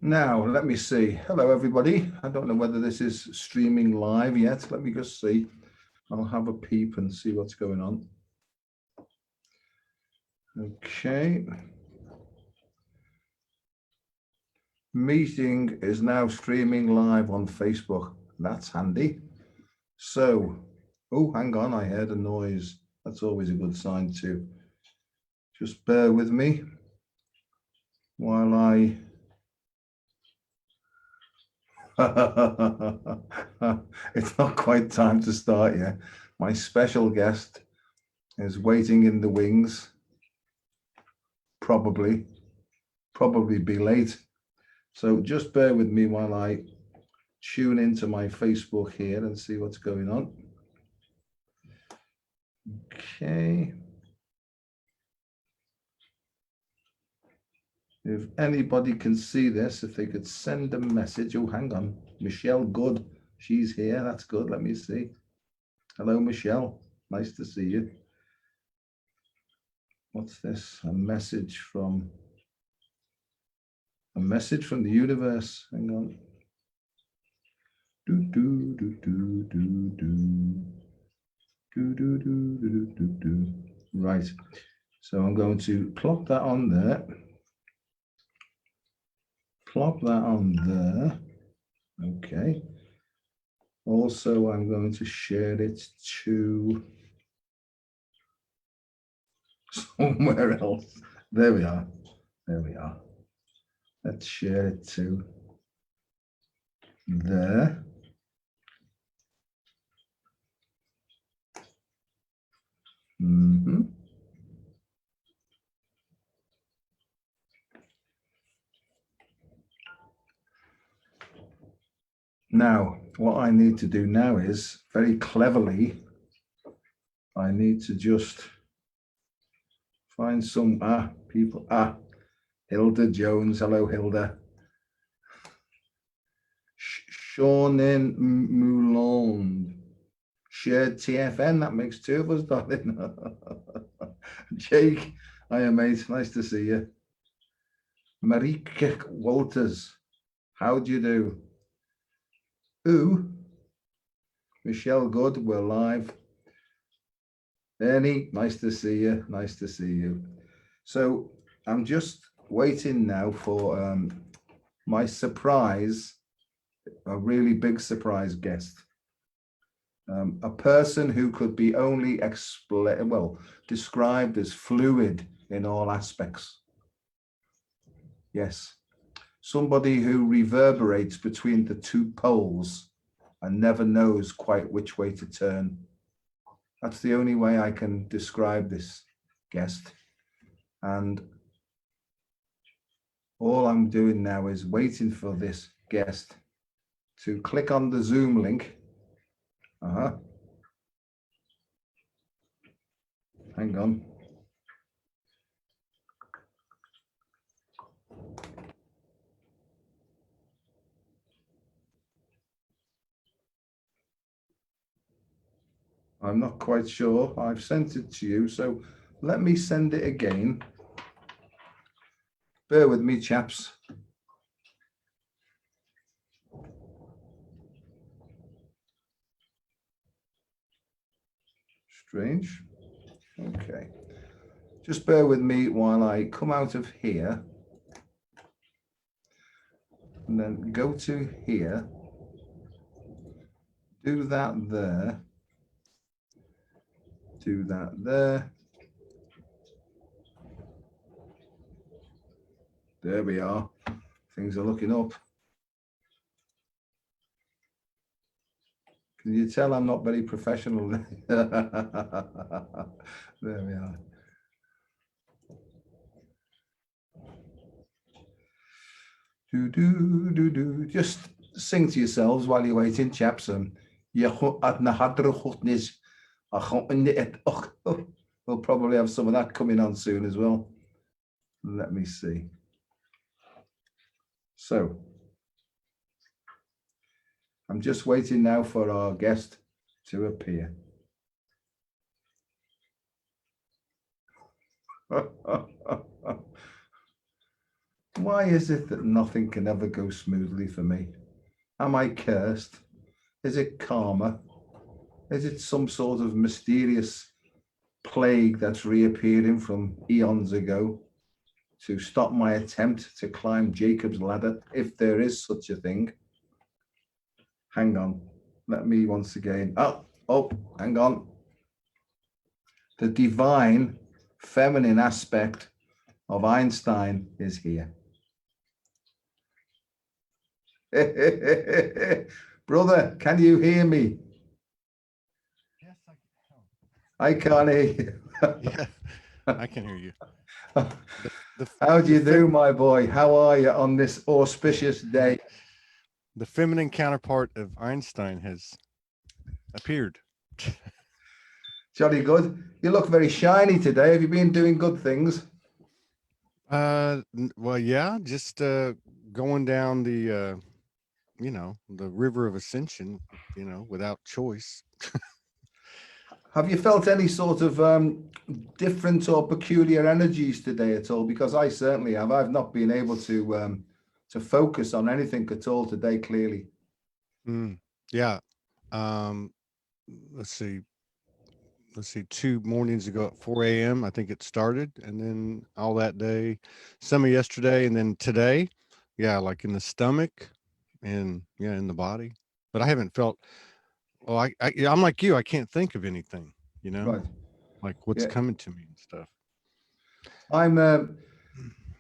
Now, let me see. Hello, everybody. I don't know whether this is streaming live yet. Let me just see. I'll have a peep and see what's going on. Okay. Meeting is now streaming live on Facebook. That's handy. So, oh, hang on. I heard a noise. That's always a good sign too. Just bear with me while I... It's not quite time to start yet. My special guest is waiting in the wings. Probably be late. So just bear with me while I tune into my Facebook here and see what's going on. Okay. If anybody can see this, if they could send a message. Oh, hang on. Michelle Good. She's here. That's good. Let me see. Hello, Michelle. Nice to see you. What's this? A message from the universe. Hang on. Right. So I'm going to plop that on there. Plop that on there. Okay. Also, I'm going to share it to somewhere else. There we are. There we are. Let's share it to there. Now, what I need to do now is, very cleverly, I need to just find some people. Hilda Jones. Hello, Hilda. Seanin Moulond. Shared TFN. That makes two of us, darling. Jake, hiya, mate. Nice to see you. Marieke Walters. How do you do? Ooh. Michelle Good. We're live. Ernie, nice to see you. Nice to see you. So I'm just waiting now for my surprise, a really big surprise guest. A person who could be only described as fluid in all aspects. Yes. Somebody who reverberates between the two poles and never knows quite which way to turn. That's the only way I can describe this guest. And all I'm doing now is waiting for this guest to click on the Zoom link. Hang on. I'm not quite sure. I've sent it to you, so let me send it again. Bear with me, chaps. Strange. Okay. Just bear with me while I come out of here and then go to here. Do that there. Do that there. There we are. Things are looking up. Can you tell I'm not very professional? There we are. Just sing to yourselves while you're waiting, chaps. We'll probably have some of that coming on soon as well. Let me see. So I'm just waiting now for our guest to appear. Why is it that nothing can ever go smoothly for me? Am I cursed? Is it karma? Is it some sort of mysterious plague that's reappearing from eons ago to stop my attempt to climb Jacob's ladder, if there is such a thing? Hang on. Let me once again. Oh, hang on. The divine feminine aspect of Einstein is here. Brother, can you hear me? Yes, I can. I can't hear you. Yeah, I can hear you. The the How do the you do, fem my boy? How are you on this auspicious day? the feminine counterpart of Einstein has appeared. Jolly good. You look very shiny today. Have you been doing good things? Well, yeah, just going down the river of ascension, without choice. Have you felt any sort of different or peculiar energies today at all? Because I certainly have. I've not been able to focus on anything at all today, clearly. Mm, yeah. Um, let's see. Let's see. 2 mornings ago at 4 a.m. I think it started, and then all that day, some of yesterday, and then today. Yeah, like in the stomach, and yeah, in the body. But I haven't felt. Well, yeah, I'm like you. I can't think of anything. You know, Right. like what's Yeah. coming to me and stuff. I'm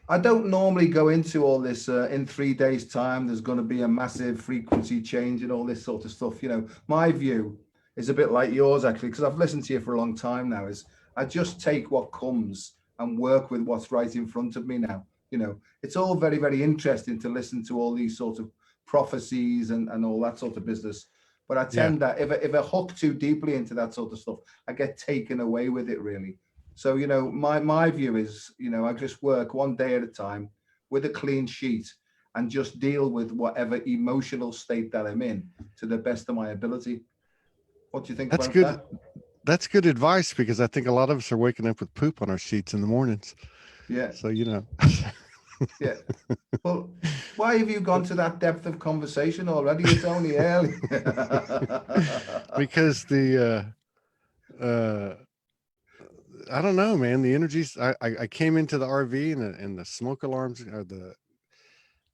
I don't normally go into all this in 3 days' time. There's going to be a massive frequency change and all this sort of stuff. My view is a bit like yours, actually, because I've listened to you for a long time now. Is I just take what comes and work with what's right in front of me now. It's all very, very interesting to listen to all these sort of prophecies and all that sort of business. But I Yeah, tend that if I hook too deeply into that sort of stuff, I get taken away with it, really. So, my view is, I just work one day at a time with a clean sheet and just deal with whatever emotional state that I'm in to the best of my ability. What do you think that's about good. that? That's good advice because I think a lot of us are waking up with poop on our sheets in the mornings. Yeah, So you know, yeah. Well, why have you gone to that depth of conversation already? It's only early. because uh I don't know, man. The energies. I came into the RV and the smoke alarms or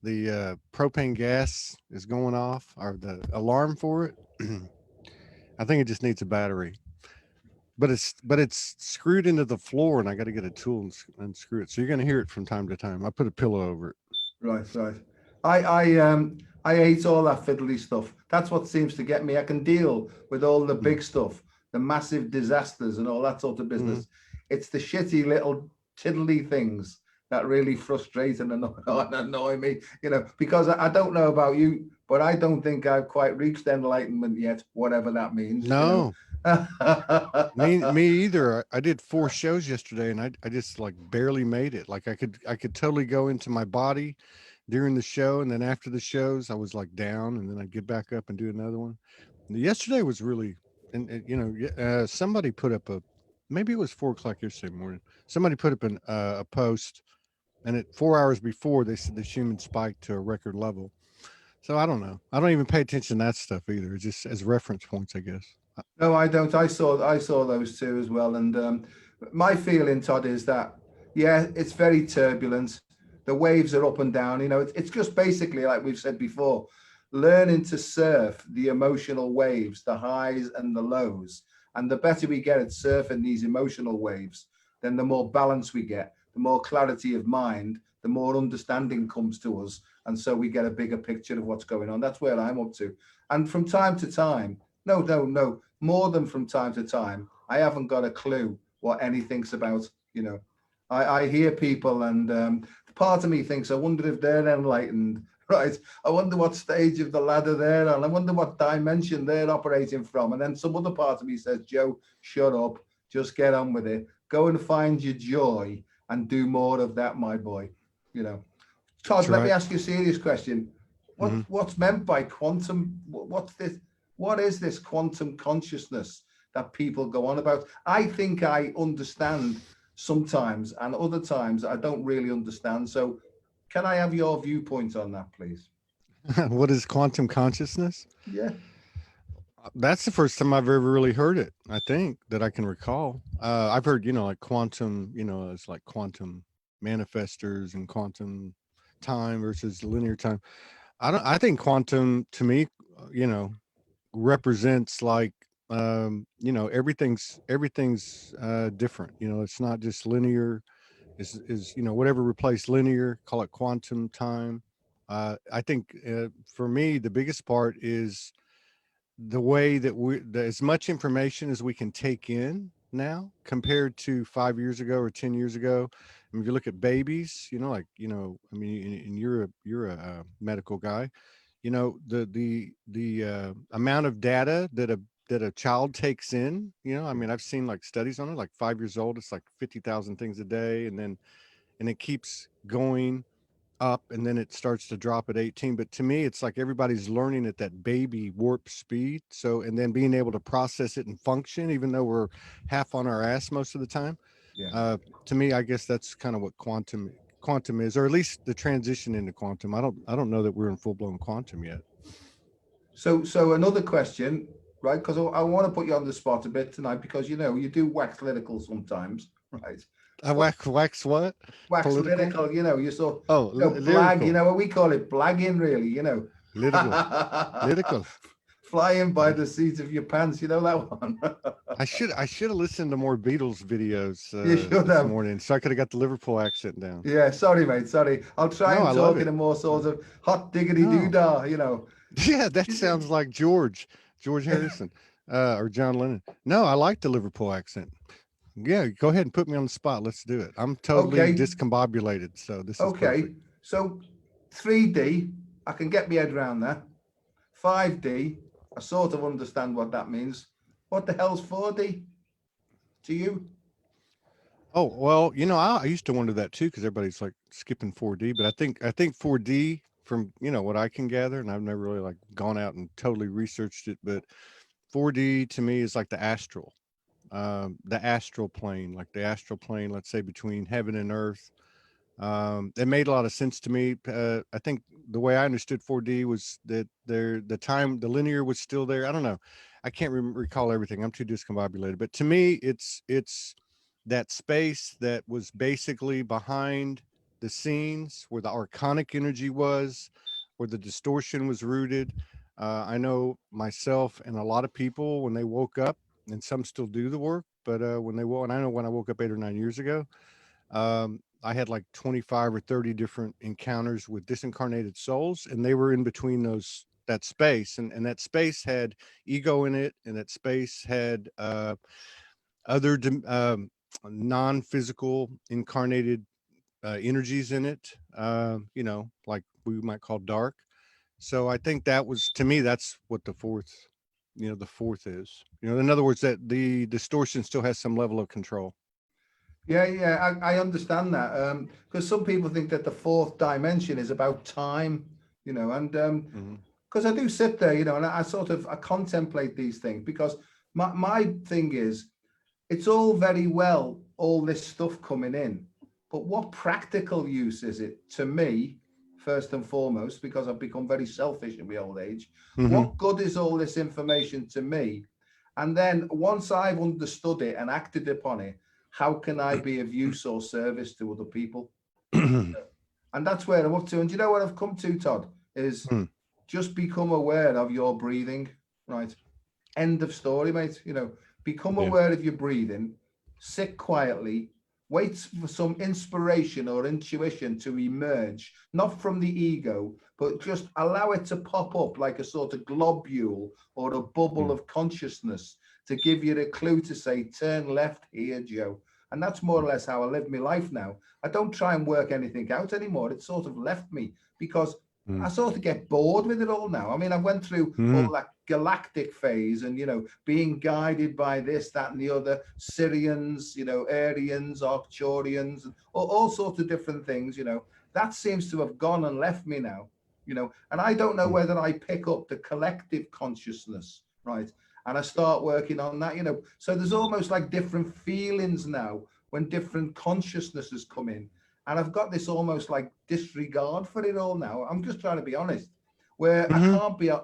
the propane gas is going off or the alarm for it. I think it just needs a battery, but it's screwed into the floor, and I got to get a tool and unscrew it. So you're gonna hear it from time to time. I put a pillow over it. Right, right. I hate all that fiddly stuff. That's what seems to get me. I can deal with all the Mm, big stuff, the massive disasters and all that sort of mhm. business. It's the shitty little tiddly things that really frustrate and annoy, and annoy me, because I don't know about you, but I don't think I've quite reached enlightenment yet, whatever that means. No, me either. I did 4 shows yesterday, and I just like barely made it. Like I could totally go into my body during the show, and then after the shows, I was like down, and then I'd get back up and do another one. Yesterday was really, and somebody put up maybe it was 4 o'clock yesterday morning. Somebody put up a post, and at 4 hours before they said the human spiked to a record level. So I don't know. I don't even pay attention to that stuff either. It's just as reference points, I guess. No, I don't. I saw those two as well, and my feeling, Todd, is that yeah, it's very turbulent. The waves are up and down. It's just basically like we've said before, learning to surf the emotional waves, the highs and the lows. And the better we get at surfing these emotional waves, then the more balance we get, the more clarity of mind, the more understanding comes to us, and so we get a bigger picture of what's going on. That's where I'm up to. And from time to time, no, no, no. More than from time to time, I haven't got a clue what anything's about. You know, I hear people, and part of me thinks, I wonder if they're enlightened, right? I wonder what stage of the ladder they're on. I wonder what dimension they're operating from. And then some other part of me says, Joe, shut up, just get on with it. Go and find your joy and do more of that, my boy. You know, That's Todd, let me right. ask you a serious question. Hmm. What's meant by quantum? What's this? What is this quantum consciousness that people go on about? I think I understand sometimes, and other times I don't really understand. So Can I have your viewpoint on that, please? What is quantum consciousness? Yeah. That's the first time I've ever really heard it, I think, that I can recall. I've heard, like quantum, it's like quantum manifestors and quantum time versus linear time. I think quantum to me, you know, represents like, everything's different. It's not just linear. Is whatever replaced linear, call it quantum time. I think for me, the biggest part is the way that as much information as we can take in now compared to 5 years ago or 10 years ago. I mean, if you look at babies, I mean, and you're a medical guy, the amount of data that a child takes in, I mean, I've seen like studies on it, like 5 years old, it's like 50,000 things a day. And it keeps going up, and then it starts to drop at 18. But to me, it's like everybody's learning at that baby warp speed. So, and then being able to process it and function, even though we're half on our ass most of the time. Yeah. To me, I guess that's kind of what quantum is, or at least the transition into quantum. I don't know that we're in full blown quantum yet. So another question, right? Because I want to put you on the spot a bit tonight, because you do wax political sometimes, right? I wax what? Wax Political? lyrical, you sort Oh, blag, lyrical. what we call it, blagging, really, Lyrical. Lyrical. Flying by the seat of your pants, that one. I should have listened to more Beatles videos You should this have. morning, so I could have got the Liverpool accent down. Yeah, sorry, mate, sorry. I'll try No, and I love talk in it. a more sort of hot diggity No. doodah, Yeah, that sounds like George Harrison, or John Lennon. No, I like the Liverpool accent. Yeah, go ahead and put me on the spot. Let's do it. I'm totally Okay. discombobulated, so this is Okay, perfect. so 3D, I can get my head around that. 5D, I sort of understand what that means. What the hell's 4D to you? Oh, well, I used to wonder that too, because everybody's like skipping 4D, but I think 4D, from what I can gather, and I've never really like gone out and totally researched it, but 4D to me is like the astral plane, like the astral plane, let's say between heaven and earth. It made a lot of sense to me. I think the way I understood 4D was that the linear was still there. I don't know. I can't recall everything. I'm too discombobulated. But to me, it's that space that was basically behind the scenes, where the archonic energy was, where the distortion was rooted. I know myself and a lot of people, when they woke up, and some still do the work, but when they woke, and I know when I woke up 8 or 9 years ago, I had like 25 or 30 different encounters with disincarnated souls, and they were in between that space, and that space had ego in it, and that space had other non-physical incarnated energies in it, like we might call dark. So I think that was, to me, that's what the fourth is. In other words, that the distortion still has some level of control. Yeah, I understand that. Because some people think that the fourth dimension is about time, and because I do sit there, and I contemplate these things, because my thing is, it's all very well, all this stuff coming in, but what practical use is it to me, first and foremost, because I've become very selfish in my old age? What good is all this information to me? And then once I've understood it and acted upon it, how can I be of use or service to other people? And that's where I'm up to. And you know what I've come to, Todd, is just become aware of your breathing, right? End of story, mate. Become Yeah. aware of your breathing, sit quietly, wait for some inspiration or intuition to emerge, not from the ego, but just allow it to pop up like a sort of globule or a bubble of consciousness to give you the clue to say, turn left here, Joe. And that's more or less how I live my life now. I don't try and work anything out anymore. It sort of left me, because I sort of get bored with it all now. I mean, I went through all that galactic phase and, being guided by this, that, and the other, Syrians, Aryans, Arcturians, and all sorts of different things, that seems to have gone and left me now, and I don't know whether I pick up the collective consciousness, right? And I start working on that, so there's almost like different feelings now when different consciousnesses come in. And I've got this almost like disregard for it all now. I'm just trying to be honest, where Mm-hmm.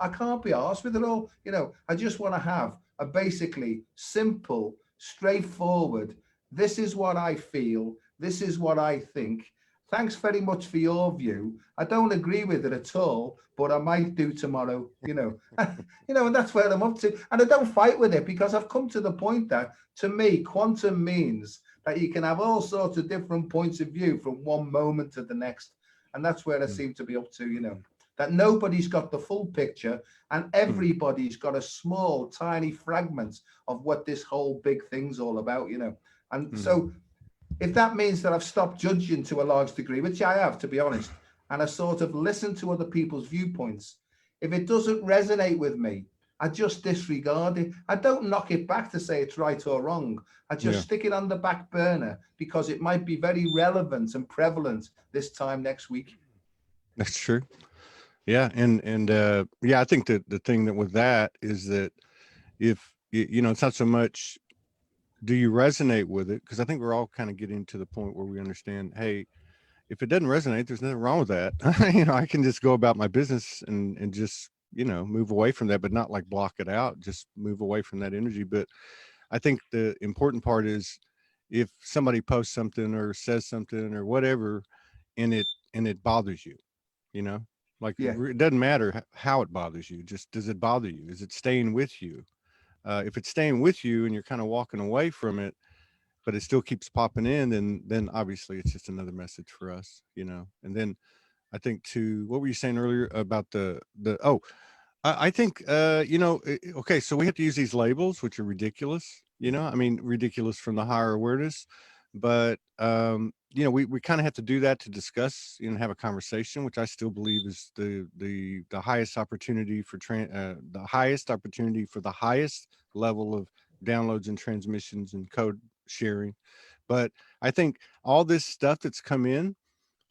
I can't be arsed with it all. You know, I just want to have a basically simple, straightforward, this is what I feel, this is what I think. Thanks very much for your view. I don't agree with it at all, but I might do tomorrow, you know. You know, and that's where I'm up to. And I don't fight with it because I've come to the point that to me, quantum means that you can have all sorts of different points of view from one moment to the next. And that's where I seem to be up to, you know, that nobody's got the full picture and everybody's got a small, tiny fragment of what this whole big thing's all about, you know. And so if that means that I've stopped judging to a large degree, which I have, to be honest, and I sort of listen to other people's viewpoints, if it doesn't resonate with me, I just disregard it. I don't knock it back to say it's right or wrong. I just stick it on the back burner because it might be very relevant and prevalent this time next week. That's true. Yeah. And yeah, I think that the thing that with that is that if, you know, it's not so much do you resonate with it? Because I think we're all kind of getting to the point where we understand, hey, if it doesn't resonate, there's nothing wrong with that. You know, I can just go about my business and just, you know, move away from that, but not like block it out, just move away from that energy. But I think the important part is if somebody posts something or says something or whatever, and it bothers you, you know, like Yeah. it doesn't matter how it bothers you. Just does it bother you? Is it staying with you? If it's staying with you and you're kind of walking away from it, but it still keeps popping in, then obviously it's just another message for us, you know. And then I think to what were you saying earlier about the oh, I think you know, okay, so we have to use these labels, which are ridiculous, you know. I mean, ridiculous from the higher awareness, but you know, we kind of have to do that to discuss, you know, have a conversation, which I still believe is the highest opportunity for the highest opportunity for the highest level of downloads and transmissions and code sharing. But I think all this stuff that's come in,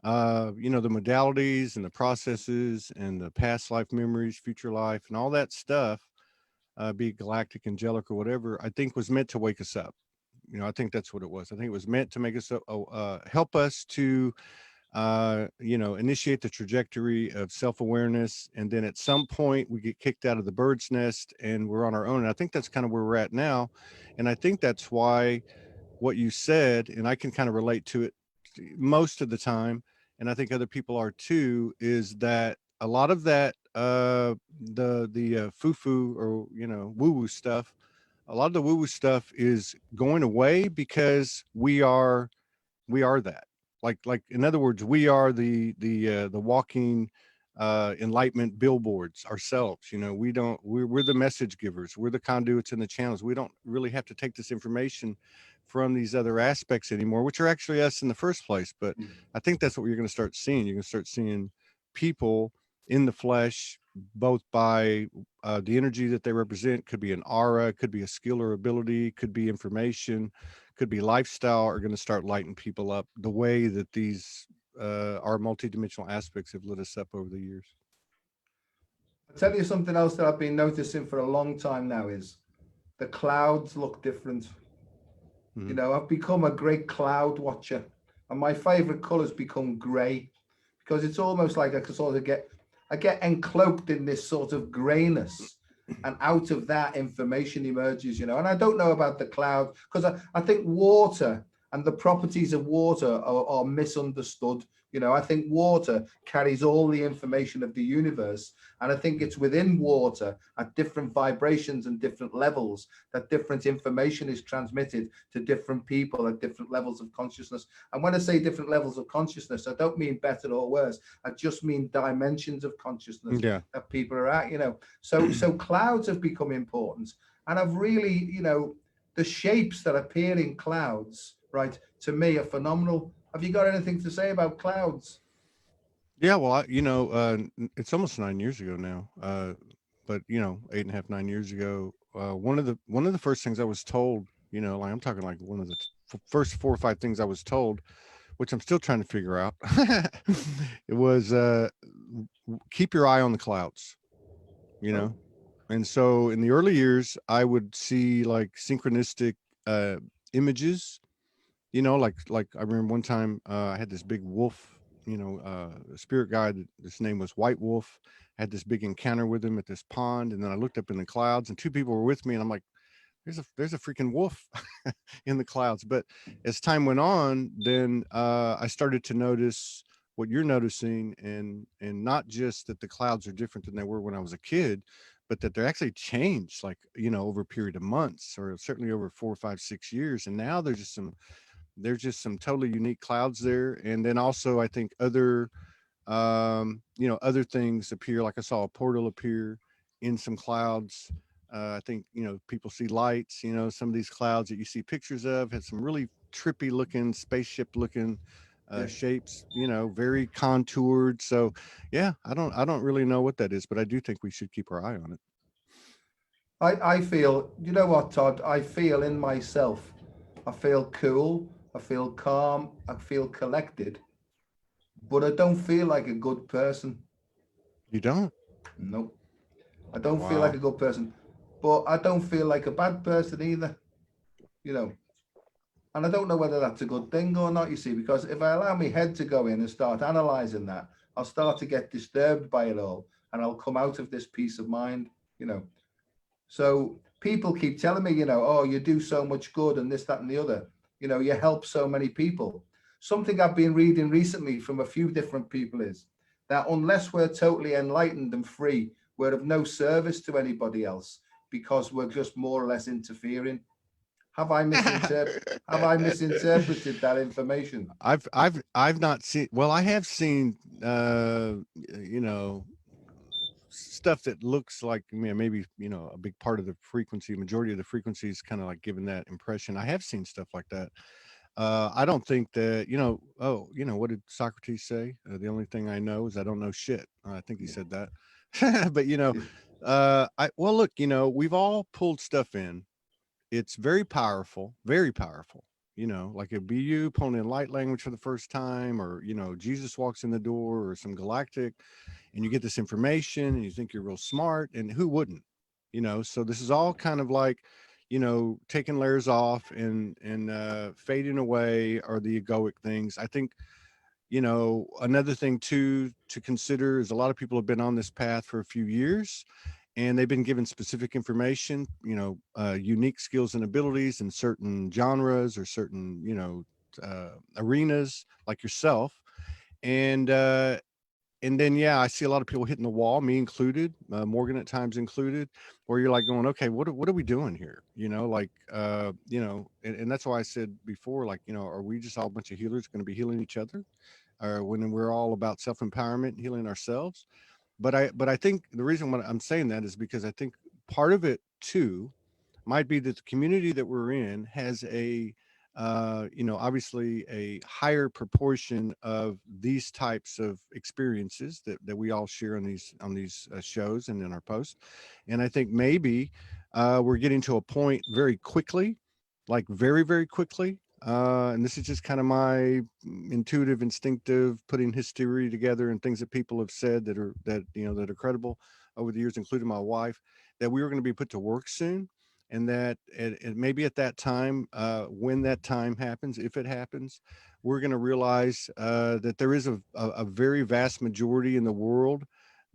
you know, the modalities and the processes and the past life memories, future life, and all that stuff, be it galactic, angelic, or whatever, I think was meant to wake us up. You know, I think that's what it was. I think it was meant to make us help us to, you know, initiate the trajectory of self-awareness, and then at some point we get kicked out of the bird's nest and we're on our own. And I think that's kind of where we're at now, and I think that's why what you said, and I can kind of relate to it most of the time, and I think other people are too, is that a lot of that the foo-foo or, you know, woo-woo stuff, a lot of the woo-woo stuff is going away because we are that. Like in other words, we are the walking enlightenment billboards ourselves. You know, we're the message givers, we're the conduits and the channels. We don't really have to take this information from these other aspects anymore, which are actually us in the first place. But I think that's what you're going to start seeing. You're going to start seeing people in the flesh, both by the energy that they represent. Could be an aura, could be a skill or ability, could be information, could be lifestyle, are going to start lighting people up the way that these our multidimensional aspects have lit us up over the years. I'll tell you something else that I've been noticing for a long time now is the clouds look different. You know, I've become a great cloud watcher, and my favorite colors become gray because it's almost like I can sort of I get encloaked in this sort of grayness, and out of that information emerges, you know. And I don't know about the cloud because I think water and the properties of water are misunderstood. You know, I think water carries all the information of the universe, and I think it's within water at different vibrations and different levels that different information is transmitted to different people at different levels of consciousness. And when I say different levels of consciousness, I don't mean better or worse. I just mean dimensions of consciousness Yeah. that people are at, you know. So clouds have become important. And I've really, you know, the shapes that appear in clouds, right, to me are phenomenal. Have you got anything to say about clouds? Yeah, well, you know, it's almost 9 years ago now, but you know, 8.5, 9 years ago, one of the first things I was told, you know, like I'm talking like one of the first 4 or 5 things I was told, which I'm still trying to figure out, it was keep your eye on the clouds, you Oh, know. And so in the early years, I would see like synchronistic uh, images, you know, like I remember one time I had this big wolf, you know, spirit guide. His name was White Wolf. I had this big encounter with him at this pond, and then I looked up in the clouds, and two people were with me, and I'm like, there's a freaking wolf in the clouds. But as time went on, then I started to notice what you're noticing, and not just that the clouds are different than they were when I was a kid, but that they're actually changed, like, you know, over a period of months, or certainly over 4, 5, 6 years. And now there's just some totally unique clouds there. And then also I think other you know, other things appear. Like I saw a portal appear in some clouds. I think, you know, people see lights. You know, some of these clouds that you see pictures of had some really trippy looking, spaceship looking Yeah. shapes, you know, very contoured. So yeah, I don't really know what that is, but I do think we should keep our eye on it. I feel, you know what, Todd? I feel in myself. I feel cool. I feel calm. I feel collected, but I don't feel like a good person. You don't? No, I don't feel like Wow. a good person, but I don't feel like a bad person either. You know, and I don't know whether that's a good thing or not. You see, because if I allow my head to go in and start analyzing that, I'll start to get disturbed by it all, and I'll come out of this peace of mind. You know, so people keep telling me, you know, oh, you do so much good and this, that, and the other. You know, you help so many people. Something I've been reading recently from a few different people is that unless we're totally enlightened and free, we're of no service to anybody else because we're just more or less interfering. Have I misinterpreted? Have I misinterpreted that information? I've not seen, well, I have seen you know, stuff that looks like, I mean, maybe, you know, a big part of the frequency, majority of the frequency is kind of like giving that impression. I have seen stuff like that. I don't think that, you know, oh, you know, what did Socrates say? The only thing I know is I don't know shit. I think he Yeah. said that. But, you know, well, look, you know, we've all pulled stuff in. It's very powerful, very powerful. You know, like it'd be you pulling in light language for the first time, or, you know, Jesus walks in the door, or some galactic, and you get this information and you think you're real smart, and who wouldn't, you know? So this is all kind of like, you know, taking layers off and fading away are the egoic things. I think, you know, another thing too to consider is a lot of people have been on this path for a few years, and they've been given specific information, you know, unique skills and abilities in certain genres or certain, you know, arenas, like yourself. And uh and then, yeah, I see a lot of people hitting the wall, me included, Morgan at times included, where you're like going, okay, what are we doing here? You know, like, you know, and that's why I said before, like, you know, are we just all a bunch of healers going to be healing each other, or when we're all about self empowerment, healing ourselves? But I think the reason why I'm saying that is because I think part of it too might be that the community that we're in has a you know, obviously a higher proportion of these types of experiences that we all share on these shows and in our posts. And I think maybe we're getting to a point very quickly, like very, very quickly. And this is just kind of my intuitive, instinctive, putting history together and things that people have said that are, that, you know, that are credible over the years, including my wife, that we were going to be put to work soon. And that maybe at that time, when that time happens, if it happens, we're going to realize that there is a very vast majority in the world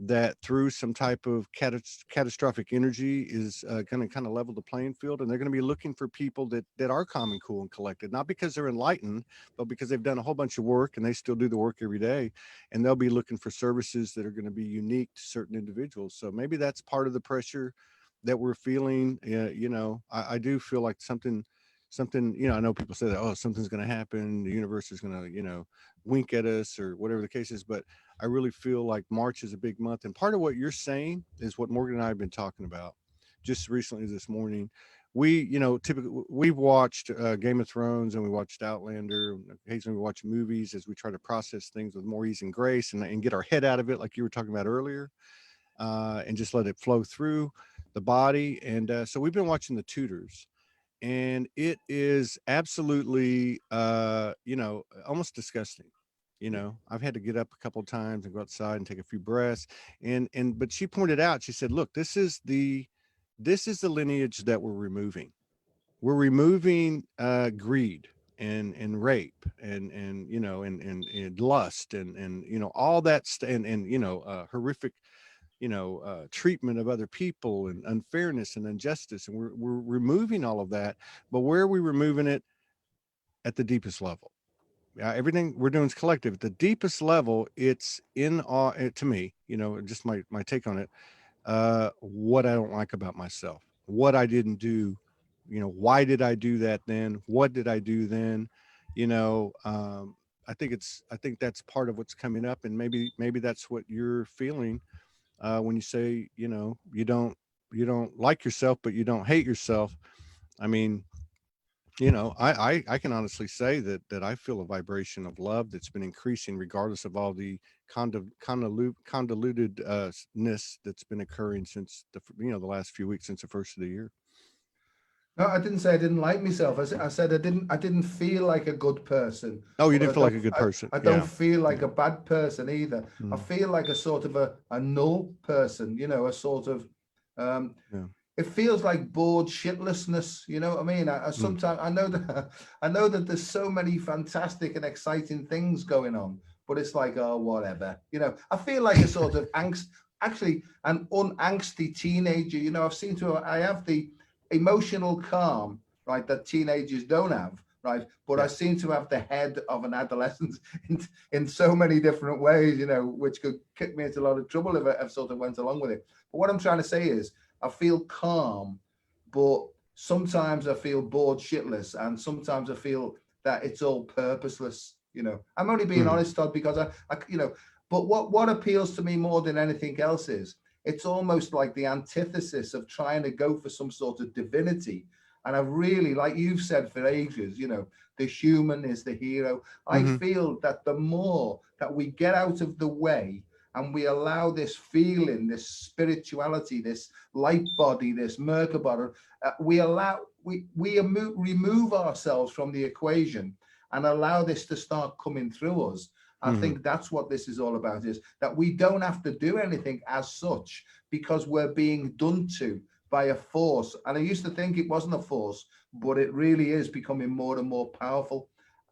that through some type of catastrophic energy is going to kind of level the playing field, and they're going to be looking for people that are calm and cool and collected, not because they're enlightened, but because they've done a whole bunch of work and they still do the work every day, and they'll be looking for services that are going to be unique to certain individuals. So maybe that's part of the pressure that we're feeling. You know, I do feel like something, you know, I know people say that, oh, something's going to happen, the universe is going to, you know, wink at us or whatever the case is, but I really feel like March is a big month. And part of what you're saying is what Morgan and I have been talking about just recently this morning. We, you know, typically we've watched Game of Thrones, and we watched Outlander. Occasionally we watch movies as we try to process things with more ease and grace, and get our head out of it, like you were talking about earlier, and just let it flow through the body. And so we've been watching The Tudors, and it is absolutely you know, almost disgusting. You know, I've had to get up a couple of times and go outside and take a few breaths. And but she pointed out, she said, look, this is the lineage that we're removing. We're removing greed and rape and and lust and all that and horrific treatment of other people and unfairness and injustice, and we're removing all of that. But where are we removing it? At the deepest level. Everything we're doing is collective. At the deepest level, it's in awe to me, just my take on it. What I don't like about myself, what I didn't do, why did I do that then? What did I do then? I think that's part of what's coming up, and maybe that's what you're feeling when you say, you don't like yourself, but you don't hate yourself. I mean, I can honestly say that I feel a vibration of love that's been increasing regardless of all the convolutedness that's been occurring since the last few weeks since the first of the year. No, I didn't say I didn't like myself. I said I didn't feel like a good person. Oh, you But didn't feel like a good person. I don't Yeah. feel like a bad person either. I Mm. feel like a sort of a null person, a sort of um Yeah. it feels like bored shitlessness, you know what I mean? I Mm. sometimes I know that I know that there's so many fantastic and exciting things going on, but it's like, oh, whatever. I feel like a sort of angst, actually an unangsty teenager. I have the emotional calm, right, that teenagers don't have, right? But I Yeah. seem to have the head of an adolescent in so many different ways, which could kick me into a lot of trouble if I sort of went along with it. But what I'm trying to say is I feel calm, but sometimes I feel bored shitless, and sometimes I feel that it's all purposeless. I'm only being Mm. honest, Todd, because but what appeals to me more than anything else is it's almost like the antithesis of trying to go for some sort of divinity. And I've really, like you've said for ages, the human is the hero. I Hmm. feel that the more that we get out of the way and we allow this feeling, this spirituality, this light body, this Merkabah, we remove ourselves from the equation and allow this to start coming through us. I Hmm. think that's what this is all about, is that we don't have to do anything as such because we're being done to by a force. And I used to think it wasn't a force, but it really is becoming more and more powerful.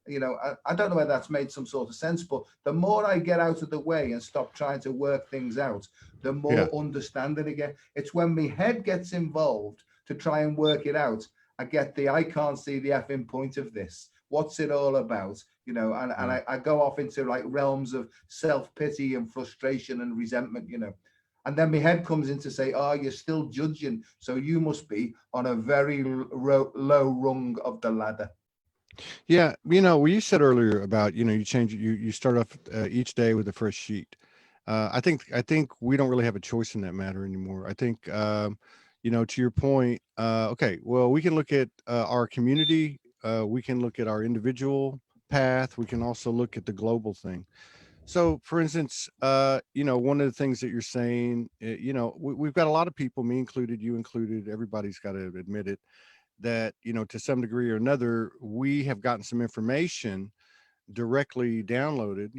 I don't know whether that's made some sort of sense, but the more I get out of the way and stop trying to work things out, the Yeah. more understanding I get. It's when my head gets involved to try and work it out, I get I can't see the effing point of this. What's it all about? And Yeah. I go off into like realms of self-pity and frustration and resentment, and then my head comes in to say, oh, you're still judging, so you must be on a very low rung of the ladder. Yeah. What you said earlier about, you change you start off each day with a fresh sheet. I think we don't really have a choice in that matter anymore. I think, to your point, okay, well, we can look at our community, we can look at our individual path, we can also look at the global thing. So, for instance, one of the things that you're saying, we've got a lot of people, me included, you included, everybody's got to admit it, that, to some degree or another, we have gotten some information directly downloaded,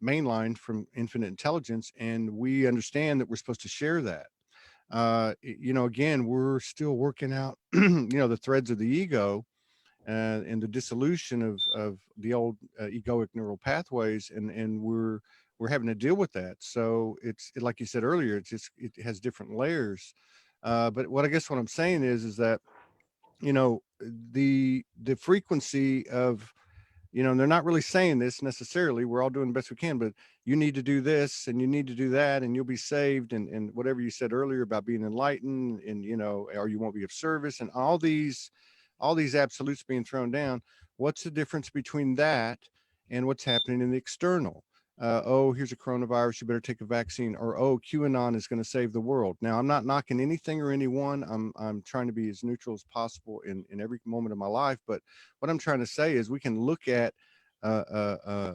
mainline from infinite intelligence, and we understand that we're supposed to share that. Again, we're still working out, the threads of the ego and the dissolution of the old egoic neural pathways, and we're having to deal with that. So like you said earlier, it has different layers. But what I'm saying is that the frequency of, and they're not really saying this necessarily, we're all doing the best we can, but you need to do this and you need to do that and you'll be saved, and whatever you said earlier about being enlightened, and or you won't be of service, and all these absolutes being thrown down. What's the difference between that and what's happening in the external? Oh, here's a coronavirus, you better take a vaccine, or oh, QAnon is going to save the world. Now, I'm not knocking anything or anyone. I'm trying to be as neutral as possible in every moment of my life. But what I'm trying to say is we can look at a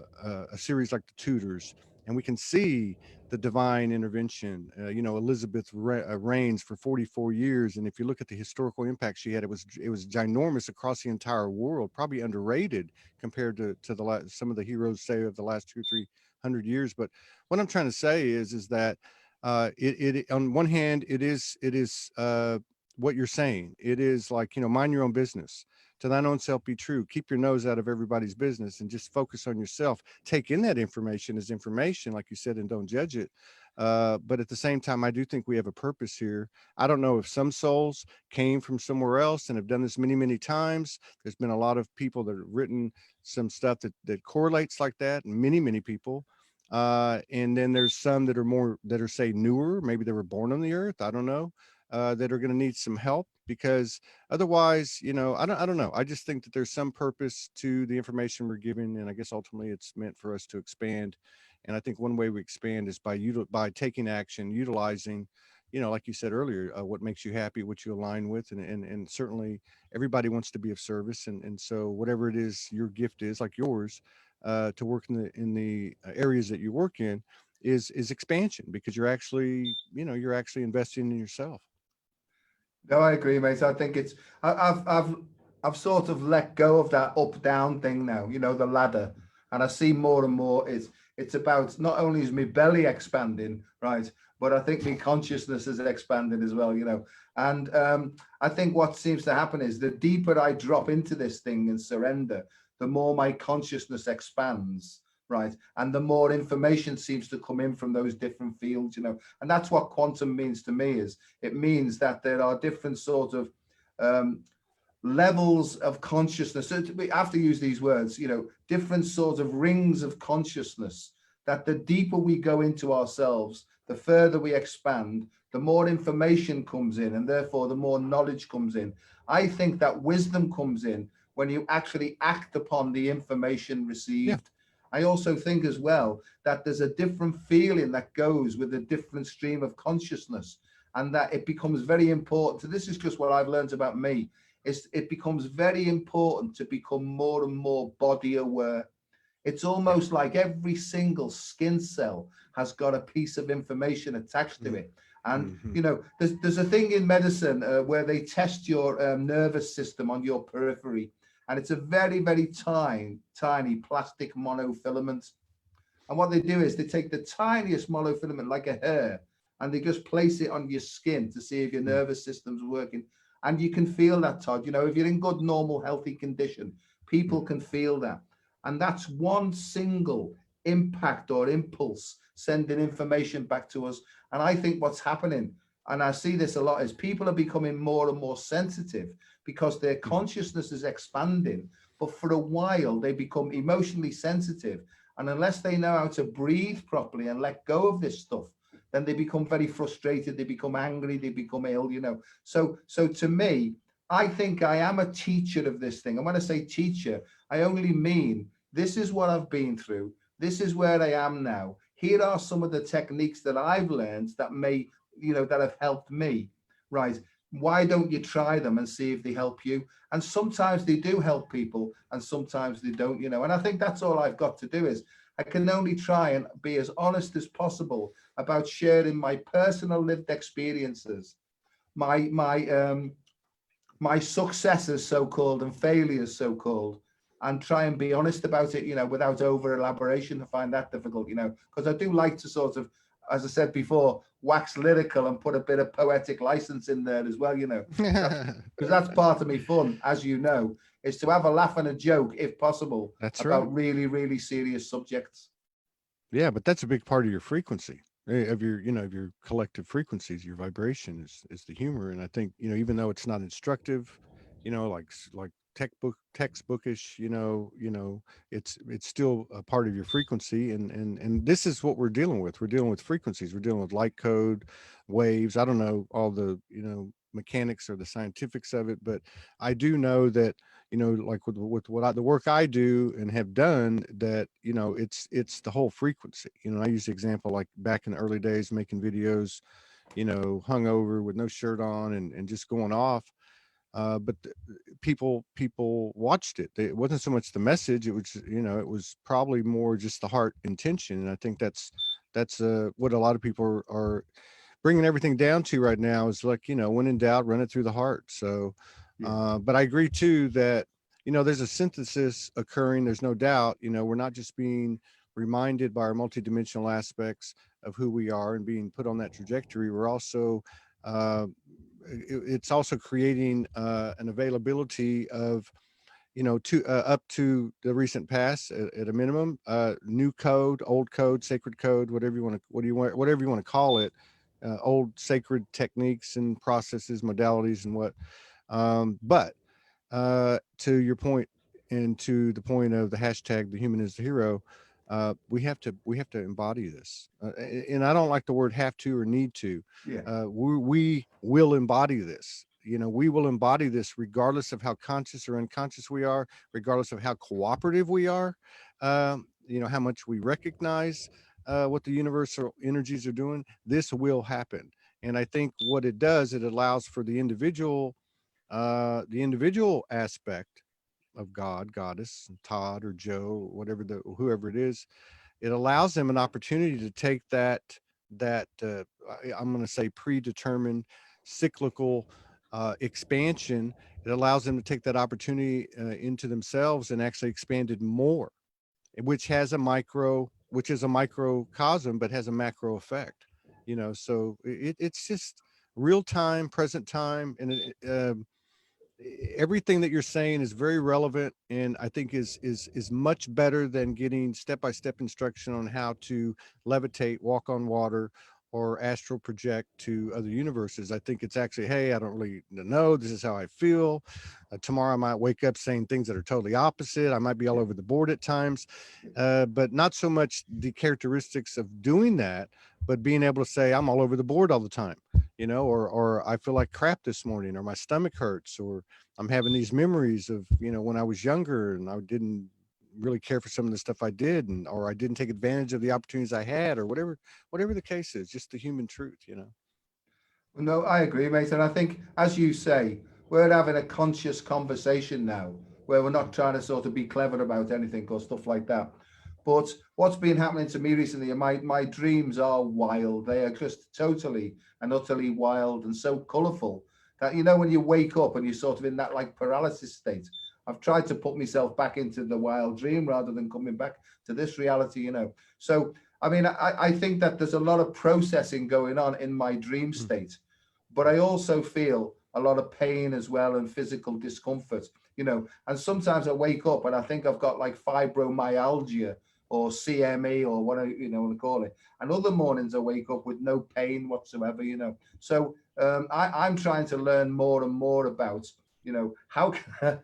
series like the Tudors, and we can see the divine intervention. Elizabeth reigns for 44 years, and if you look at the historical impact she had, it was ginormous across the entire world, probably underrated compared to some of the heroes, say, of the last 200 or 300 years. But what I'm trying to say is that it on one hand, it is what you're saying. It is like, mind your own business. to thine own self be true. Keep your nose out of everybody's business and just focus on yourself. Take in that information as information, like you said, and don't judge it. But at the same time, I do think we have a purpose here. I don't know if some souls came from somewhere else and have done this many, many times. There's been a lot of people that have written some stuff that correlates like that, and many, many people. And then there's some that are more, that are, say, newer, maybe they were born on the earth, I don't know, that are going to need some help, because otherwise, I don't know. I just think that there's some purpose to the information we're giving, and I guess ultimately it's meant for us to expand. And I think one way we expand is by taking action, utilizing, like you said earlier, what makes you happy, what you align with, and certainly everybody wants to be of service, and so whatever it is your gift is, like yours, to work in the areas that you work in, is expansion, because you're actually, you're actually investing in yourself. No, I agree, mate. I think it's I've sort of let go of that up down thing now, the ladder, and I see more and more it's about, not only is my belly expanding, right, but I think my consciousness is expanding as well, And I think what seems to happen is the deeper I drop into this thing and surrender, the more my consciousness expands, right, and the more information seems to come in from those different fields, and that's what quantum means to me. Is it means that there are different sort of levels of consciousness. So we have to use these words, different sorts of rings of consciousness, that the deeper we go into ourselves, the further we expand, the more information comes in, and therefore the more knowledge comes in. I think that wisdom comes in when you actually act upon the information received. Yeah. I also think as well that there's a different feeling that goes with a different stream of consciousness, and that it becomes very important. So this is just what I've learned about me. It becomes very important to become more and more body aware. It's almost like every single skin cell has got a piece of information attached to it. And, there's a thing in medicine where they test your nervous system on your periphery. And it's a very, very tiny plastic monofilament. And what they do is they take the tiniest monofilament, like a hair, and they just place it on your skin to see if your nervous system's working. And you can feel that, Todd. If you're in good, normal, healthy condition, people can feel that. And that's one single impact or impulse sending information back to us. And I think what's happening, and I see this a lot, is people are becoming more and more sensitive because their consciousness is expanding. But for a while, they become emotionally sensitive. And unless they know how to breathe properly and let go of this stuff, then they become very frustrated, they become angry, they become ill, So to me, I think I am a teacher of this thing. And when I say teacher, I only mean this is what I've been through. This is where I am now. Here are some of the techniques that I've learned that may, that have helped me, right? Why don't you try them and see if they help you? And sometimes they do help people and sometimes they don't, and I think that's all I've got to do. Is I can only try and be as honest as possible about sharing my personal lived experiences, my successes, so-called, and failures, so-called, and try and be honest about it, without over elaboration. I find that difficult, because I do like to sort of, as I said before, wax lyrical and put a bit of poetic license in there as well, because that's part of me fun, as you know, is to have a laugh and a joke, if possible, about really, really serious subjects. Yeah, but that's a big part of your frequency, of your, of your collective frequencies. Your vibration is the humor. And I think, even though it's not instructive, like textbookish, it's still a part of your frequency. And this is what we're dealing with. We're dealing with frequencies. We're dealing with light code, waves. I don't know all the, mechanics or the scientifics of it, but I do know that, like with what the work I do and have done, that, it's the whole frequency. I use the example, like back in the early days, making videos, hungover with no shirt on and just going off. But people watched it. It wasn't so much the message. It was, it was probably more just the heart intention. And I think that's what a lot of people are bringing everything down to right now, is like, when in doubt, run it through the heart. So, but I agree too that, there's a synthesis occurring. There's no doubt, we're not just being reminded by our multidimensional aspects of who we are and being put on that trajectory. We're also, it's also creating an availability of to up to the recent past at a minimum, new code, old code, sacred code, whatever you want to, whatever you want to call it, old sacred techniques and processes, modalities, and what. But to your point, and to the point of the hashtag, the human is the hero, we have to embody this, and I don't like the word have to or need to. Yeah. We will embody this. We will embody this regardless of how conscious or unconscious we are, regardless of how cooperative we are, how much we recognize what the universal energies are doing. This will happen. And I think what it does, it allows for the individual aspect of God, goddess, Todd or Joe, whoever it is. It allows them an opportunity to take that I'm going to say predetermined cyclical expansion. It allows them to take that opportunity into themselves and actually expand it more, which is a microcosm, but has a macro effect. So it's just real time, present time, and everything that you're saying is very relevant, and I think is much better than getting step-by-step instruction on how to levitate, walk on water, or astral project to other universes. I think it's actually, hey, I don't really know, this is how I feel. Tomorrow I might wake up saying things that are totally opposite. I might be all over the board at times, but not so much the characteristics of doing that, but being able to say I'm all over the board all the time, or I feel like crap this morning, or my stomach hurts, or I'm having these memories of, when I was younger and I didn't really care for some of the stuff I did, or I didn't take advantage of the opportunities I had, or whatever the case is, just the human truth. No, I agree, mate. And I think, as you say, we're having a conscious conversation now where we're not trying to sort of be clever about anything or stuff like that. But what's been happening to me recently, and my dreams are wild. They are just totally and utterly wild and so colourful that, when you wake up and you're sort of in that like paralysis state, I've tried to put myself back into the wild dream rather than coming back to this reality. So, I mean, I think that there's a lot of processing going on in my dream state, but I also feel a lot of pain as well and physical discomfort. And sometimes I wake up and I think I've got like fibromyalgia or CME or whatever want to call it. And other mornings I wake up with no pain whatsoever. So I'm trying to learn more and more about how can,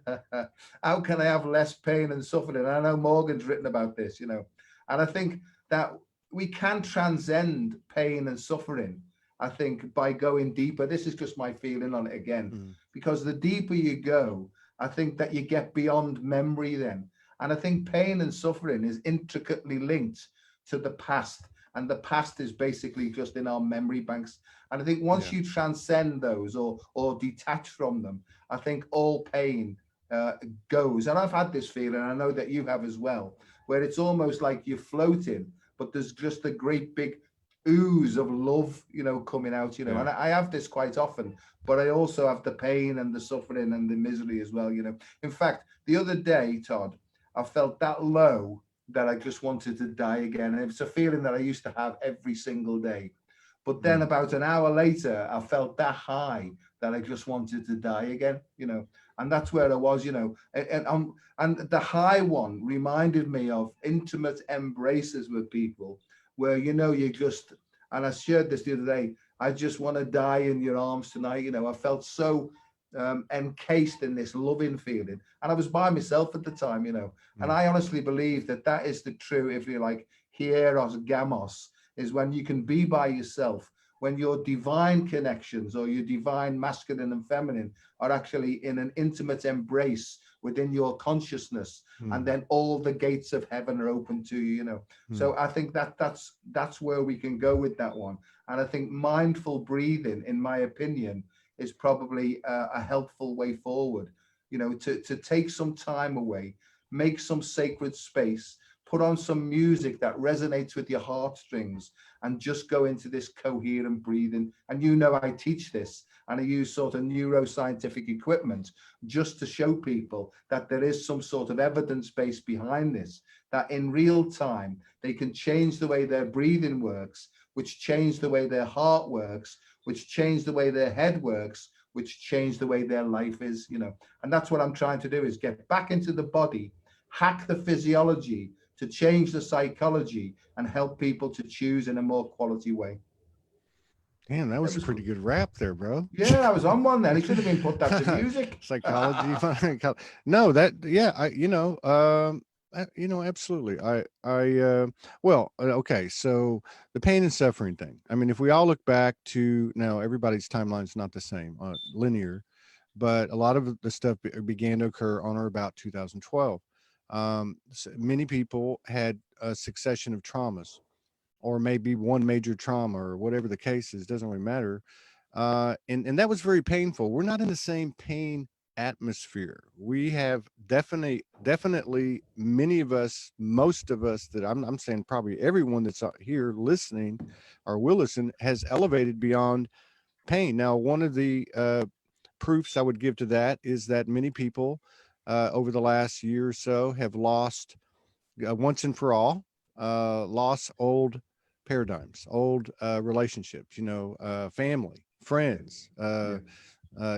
how can I have less pain and suffering. And I know Morgan's written about this. And I think that we can transcend pain and suffering, I think, by going deeper. This is just my feeling on it again, because the deeper you go, I think that you get beyond memory then. And I think pain and suffering is intricately linked to the past. And the past is basically just in our memory banks. And I think once you transcend those or detach from them, I think all pain goes. And I've had this feeling, I know that you have as well, where it's almost like you're floating, but there's just a great big ooze of love, coming out. And I have this quite often, but I also have the pain and the suffering and the misery as well. In fact, the other day, Todd, I felt that low that I just wanted to die again. And it's a feeling that I used to have every single day. But then about an hour later, I felt that high that I just wanted to die again. And that's where I was. And the high one reminded me of intimate embraces with people where, you just, and I shared this the other day, I just want to die in your arms tonight. I felt so encased in this loving feeling. And I was by myself at the time. And I honestly believe that that is the true, if you like, hieros gamos, is when you can be by yourself, when your divine connections or your divine masculine and feminine are actually in an intimate embrace within your consciousness, and then all the gates of heaven are open to you. So I think that's where we can go with that one. And I think mindful breathing, in my opinion, is probably a helpful way forward. To take some time away, make some sacred space, put on some music that resonates with your heartstrings, and just go into this coherent breathing. And I teach this, and I use sort of neuroscientific equipment just to show people that there is some sort of evidence base behind this, that in real time they can change the way their breathing works, which change the way their heart works, which change the way their head works, which change the way their life is, and that's what I'm trying to do, is get back into the body, hack the physiology to change the psychology and help people to choose in a more quality way. Damn, that was a Was, pretty good rap there, bro. yeah, I was on one then. It should have been put that to music. Psychology. No, that, yeah, absolutely. Okay. So the pain and suffering thing. I mean, if we all look back to now, everybody's timeline's not the same, linear, but a lot of the stuff began to occur on or about 2012. So many people had a succession of traumas, or maybe one major trauma, or whatever the case is, doesn't really matter. And that was very painful. We're not in the same pain atmosphere. We have definitely many of us, most of us, that I'm saying probably everyone that's out here listening or will listen, has elevated beyond pain. Now, one of the proofs I would give to that is that many people over the last year or so have lost once and for all, lost old paradigms, old relationships, family, friends,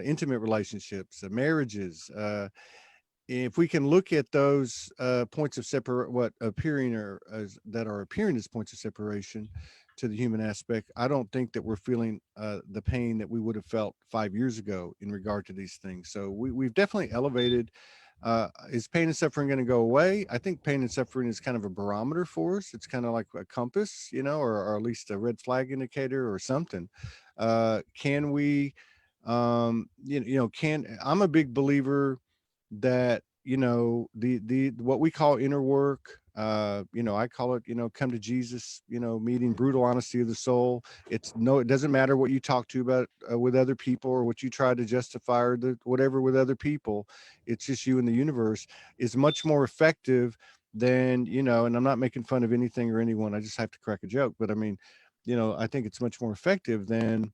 intimate relationships, marriages. If we can look at those points of what appearing or that are appearing as points of separation to the human aspect, I don't think that we're feeling the pain that we would have felt 5 years ago in regard to these things. So we've definitely elevated. Is pain and suffering going to go away? I think pain and suffering is kind of a barometer for us. It's kind of like a compass, or at least a red flag indicator or something. Can we, I'm a big believer that, the what we call inner work, I call it, come to Jesus, meeting brutal honesty of the soul. It doesn't matter what you talk to about with other people, or what you try to justify, or whatever with other people. It's just you and the universe is much more effective than, and I'm not making fun of anything or anyone. I just have to crack a joke. But I mean, I think it's much more effective than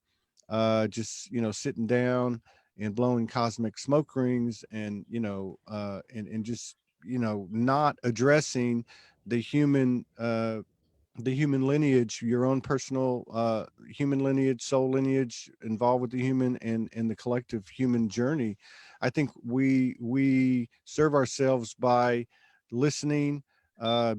just, sitting down and blowing cosmic smoke rings, and and just not addressing the human lineage, your own personal human lineage, soul lineage involved with the human and the collective human journey. I think we serve ourselves by listening,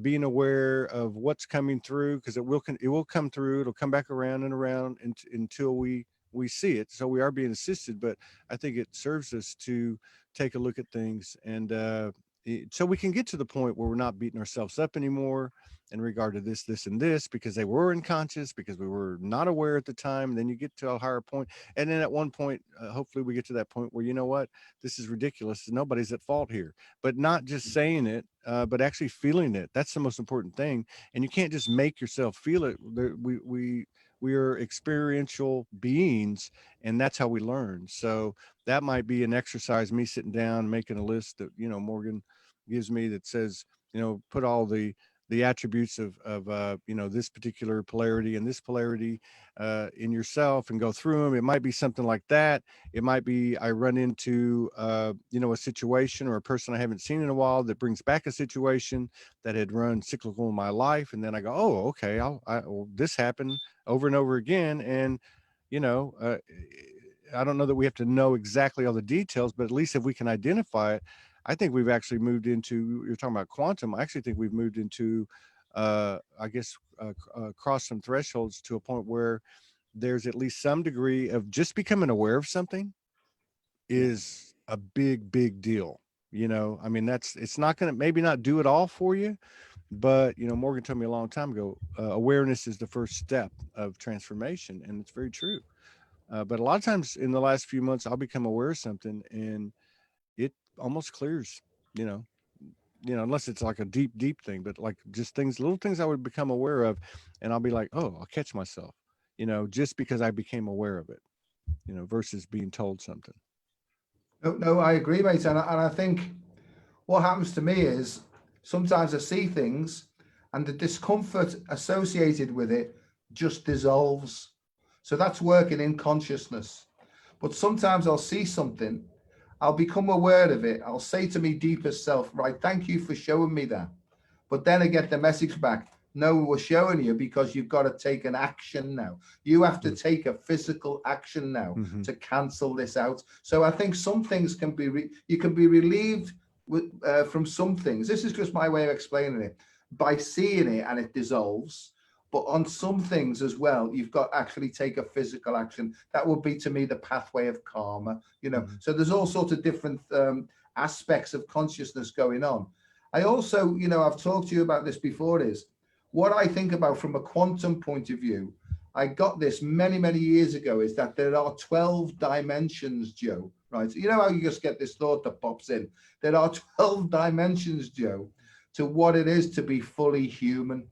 being aware of what's coming through, because it will come through. It'll come back around and around until we see it. So we are being assisted, but I think it serves us to take a look at things, and so we can get to the point where we're not beating ourselves up anymore in regard to this and this, because they were unconscious, because we were not aware at the time. And then you get to a higher point, and then at one point, hopefully we get to that point where, what, this is ridiculous, nobody's at fault here. But not just saying it, but actually feeling it. That's the most important thing. And you can't just make yourself feel it. We are experiential beings, and that's how we learn. So that might be an exercise, me sitting down, making a list that, Morgan gives me, that says, put all the attributes of this particular polarity and this polarity in yourself, and go through them. It might be something like that. It might be, I run into a situation or a person I haven't seen in a while that brings back a situation that had run cyclical in my life, and then I go, oh, okay, this happened over and over again. And I don't know that we have to know exactly all the details, but at least if we can identify it, I think we've actually moved into, you're talking about quantum. I actually think we've moved into, cross some thresholds to a point where there's at least some degree of just becoming aware of something is a big deal. I mean, it's not going to maybe not do it all for you, but Morgan told me a long time ago, awareness is the first step of transformation. And it's very true. But a lot of times in the last few months, I'll become aware of something, and it almost clears, unless it's like a deep thing, but like just little things I would become aware of, and I'll be like, oh, I'll catch myself, just because I became aware of it, versus being told something. No, I agree, mate. And I think what happens to me is sometimes I see things and the discomfort associated with it just dissolves. So that's working in consciousness. But sometimes I'll see something, I'll become aware of it. I'll say to me deepest self, right, thank you for showing me that. But then I get the message back, no, we're showing you because you've got to take an action now. You have to take a physical action now to cancel this out. So I think some things can be, you can be relieved with, from some things. This is just my way of explaining it, by seeing it and it dissolves. But on some things as well, you've got to actually take a physical action. That would be, to me, the pathway of karma, you know. So there's all sorts of different aspects of consciousness going on. I also, you know, I've talked to you about this before, is what I think about from a quantum point of view. I got this many, many years ago, is that there are 12 dimensions, Joe, right? You know how you just get this thought that pops in? There are 12 dimensions, Joe, to what it is to be fully human,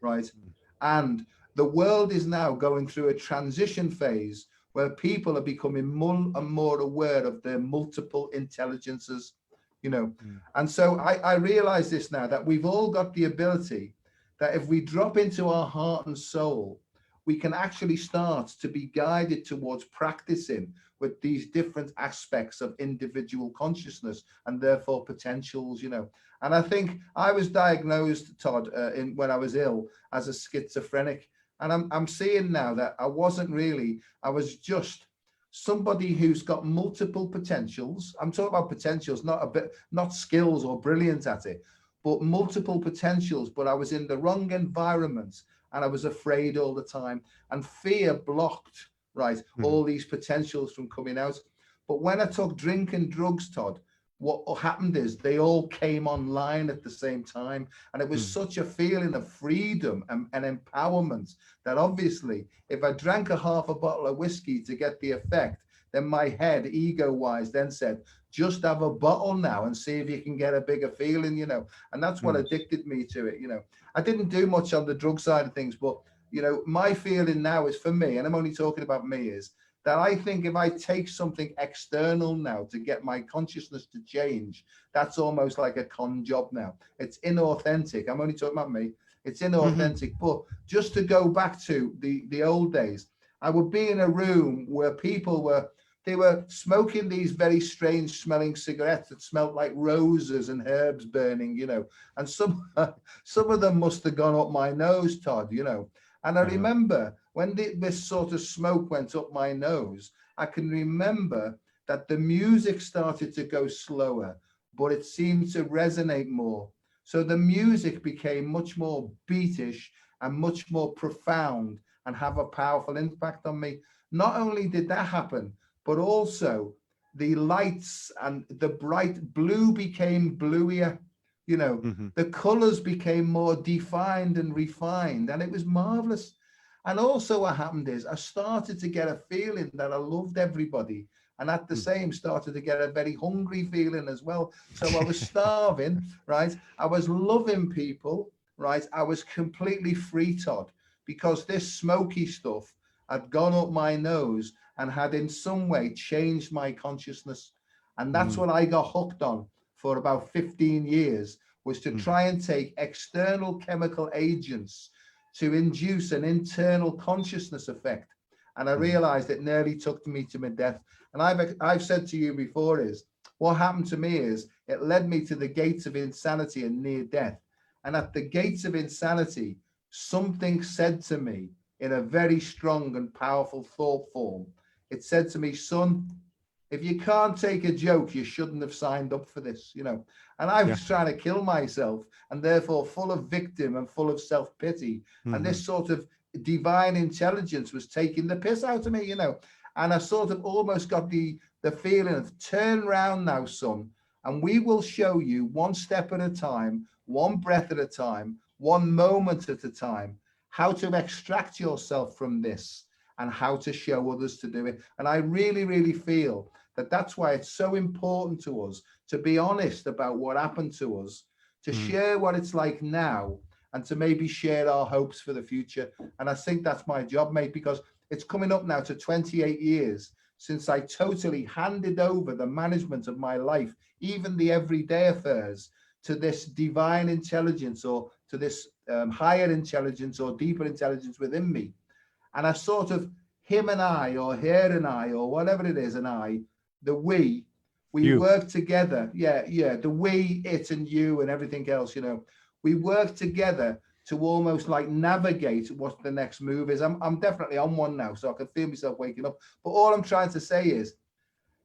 right? And the world is now going through a transition phase where people are becoming more and more aware of their multiple intelligences, you know. And so I realize this now, that we've all got the ability that if we drop into our heart and soul, we can actually start to be guided towards practicing with these different aspects of individual consciousness and therefore potentials, you know. And I think I was diagnosed, Todd, when I was ill as a schizophrenic. And I'm seeing now that I wasn't really, I was just somebody who's got multiple potentials. I'm talking about potentials, not skills or brilliance at it, but multiple potentials. But I was in the wrong environment and I was afraid all the time, and fear blocked, right, all these potentials from coming out. But when I took drink and drugs, Todd, what happened is they all came online at the same time. And it was such a feeling of freedom and empowerment that obviously if I drank a half a bottle of whiskey to get the effect, then my head, ego-wise, then said, just have a bottle now and see if you can get a bigger feeling, you know. And that's what addicted me to it, you know. I didn't do much on the drug side of things, but, you know, my feeling now is, for me, and I'm only talking about me, is that I think if I take something external now to get my consciousness to change, that's almost like a con job now. It's inauthentic. I'm only talking about me. It's inauthentic. But just to go back to the old days, I would be in a room where people were, they were smoking these very strange smelling cigarettes that smelled like roses and herbs burning, you know, and some of them must have gone up my nose, Todd, you know. And I remember when this sort of smoke went up my nose, I can remember that the music started to go slower, but it seemed to resonate more. So the music became much more beatish and much more profound and have a powerful impact on me. Not only did that happen, but also the lights and the bright blue became bluier, you know, the colors became more defined and refined, and it was marvelous. And also what happened is I started to get a feeling that I loved everybody, and at the same started to get a very hungry feeling as well. So I was starving, right? I was loving people, right? I was completely free, Todd, because this smoky stuff had gone up my nose and had in some way changed my consciousness. And that's what I got hooked on for about 15 years, was to try and take external chemical agents to induce an internal consciousness effect. And I realized it nearly took me to my death. And I've said to you before, is what happened to me is it led me to the gates of insanity and near death. And at the gates of insanity, something said to me in a very strong and powerful thought form. It said to me, son, if you can't take a joke, you shouldn't have signed up for this, you know. And I was trying to kill myself, and therefore full of victim and full of self-pity. And this sort of divine intelligence was taking the piss out of me, you know. And I sort of almost got the feeling of, turn round now, son, and we will show you one step at a time, one breath at a time, one moment at a time, how to extract yourself from this and how to show others to do it. And I really, really feel that that's why it's so important to us to be honest about what happened to us, to share what it's like now, and to maybe share our hopes for the future. And I think that's my job, mate, because it's coming up now to 28 years since I totally handed over the management of my life, even the everyday affairs, to this divine intelligence, or to this higher intelligence or deeper intelligence within me. And I sort of, him and I, or her and I, or whatever it is, and I, the we work together. Yeah, the we, it, and you, and everything else, you know. We work together to almost like navigate what the next move is. I'm definitely on one now, so I can feel myself waking up. But all I'm trying to say is,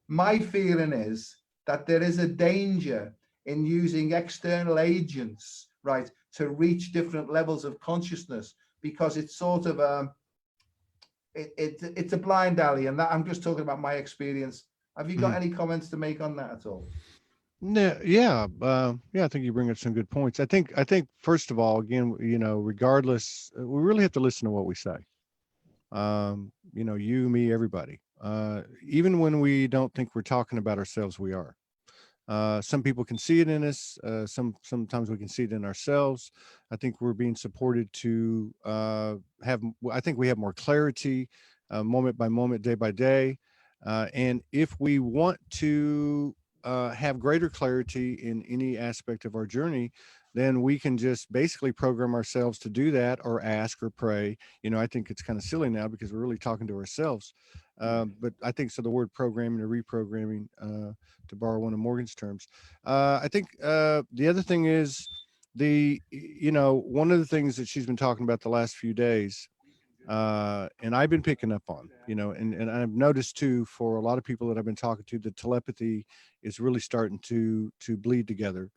my feeling is that there is a danger in using external agents, right, to reach different levels of consciousness, because it's sort of it's a blind alley, and that I'm just talking about my experience. Have you got any comments to make on that at all? No, yeah, yeah. I think you bring up some good points. I think first of all, again, regardless, we really have to listen to what we say. You, me, everybody. Even when we don't think we're talking about ourselves, we are. Some people can see it in us. Sometimes we can see it in ourselves. I think we're being supported to have. I think we have more clarity, moment by moment, day by day. And if we want to have greater clarity in any aspect of our journey, then we can just basically program ourselves to do that, or ask or pray. I think it's kind of silly now because we're really talking to ourselves. But I think so. The word programming or reprogramming, to borrow one of Morgan's terms. I think the other thing is one of the things that she's been talking about the last few days, and I've been picking up on, and I've noticed too, for a lot of people that I've been talking to, the telepathy is really starting to bleed together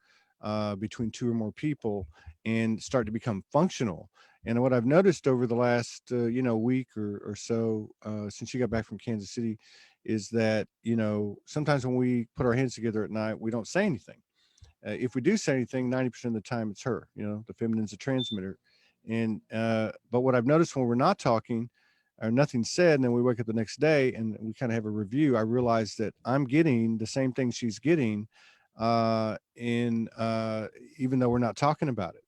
between two or more people and start to become functional. And what I've noticed over the last week or so, since you got back from Kansas City, is that sometimes when we put our hands together at night, we don't say anything. If we do say anything, 90% of the time it's her. The feminine's a transmitter. And but what I've noticed when we're not talking or nothing's said, and then we wake up the next day and we kind of have a review, I realize that I'm getting the same thing she's getting, in even though we're not talking about it,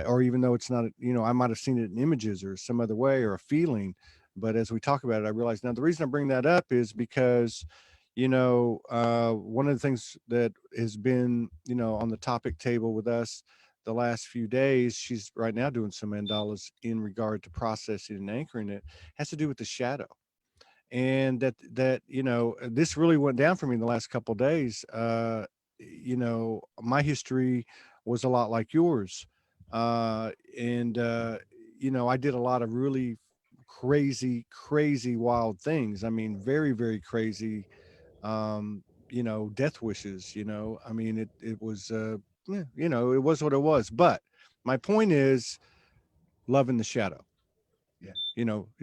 or even though it's not, I might have seen it in images or some other way or a feeling. But as we talk about it, I realize now the reason I bring that up is because one of the things that has been, on the topic table with us the last few days, she's right now doing some mandalas in regard to processing and anchoring it, has to do with the shadow. And that this really went down for me in the last couple of days. My history was a lot like yours. And I did a lot of really crazy wild things. I mean, very, very crazy, death wishes. I mean, it was it was what it was. But my point is, love in the shadow. Yeah.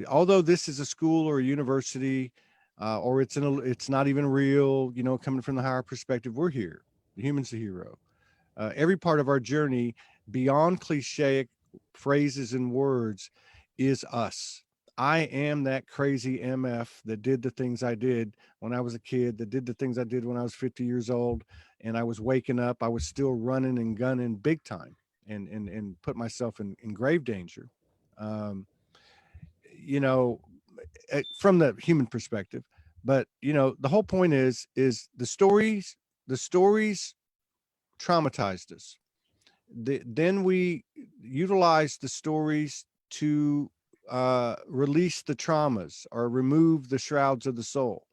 Although this is a school or a university, or it's not even real, coming from the higher perspective, we're here. The human's the hero. Every part of our journey, beyond cliche phrases and words, is us. I am that crazy MF that did the things I did when I was a kid, that did the things I did when I was 50 years old, and I was waking up. I was still running and gunning big time, and put myself in grave danger. Um, you know, from the human perspective. But the whole point is the stories traumatized us. Then we utilize the stories to release the traumas or remove the shrouds of the soul.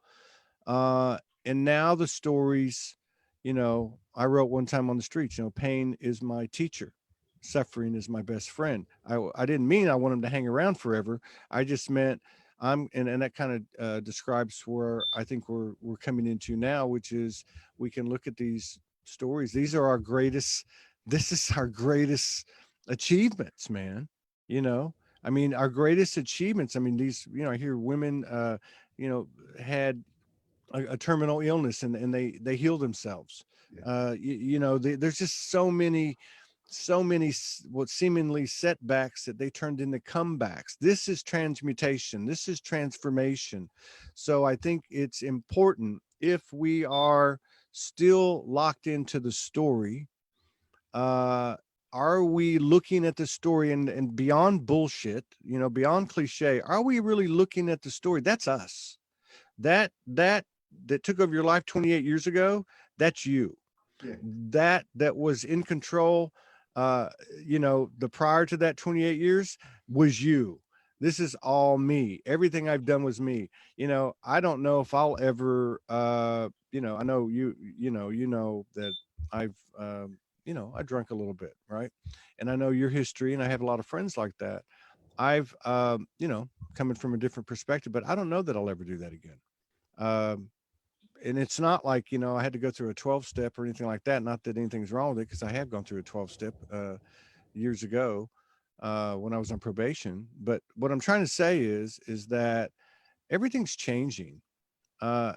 Uh, and now the stories, I wrote one time on the streets, pain is my teacher. Suffering is my best friend. I didn't mean I want him to hang around forever. I just meant and that kind of describes where I think we're coming into now, which is we can look at these stories. These are our greatest, this is our greatest achievements, man. I mean, our greatest achievements. I mean, these, I hear women, had a terminal illness and they heal themselves. Yeah. There's just so many what seemingly setbacks that they turned into comebacks. This is transmutation. This is transformation. So I think it's important, if we are still locked into the story, uh are we looking at the story and beyond bullshit, beyond cliche, are we really looking at the story? That's us. That took over your life 28 years ago, that's you. Yeah. That was in control, uh the prior to that 28 years was you. This is all me. Everything I've done was me. I don't know if I'll ever I know you know that I've you know, I drank a little bit, right? And I know your history, and I have a lot of friends like that. I've, you know, coming from a different perspective, but I don't know that I'll ever do that again. Um, and it's not like, you know, I had to go through a 12 step or anything like that. Not that anything's wrong with it, because I have gone through a 12 step years ago when I was on probation. But what I'm trying to say is that everything's changing. Uh,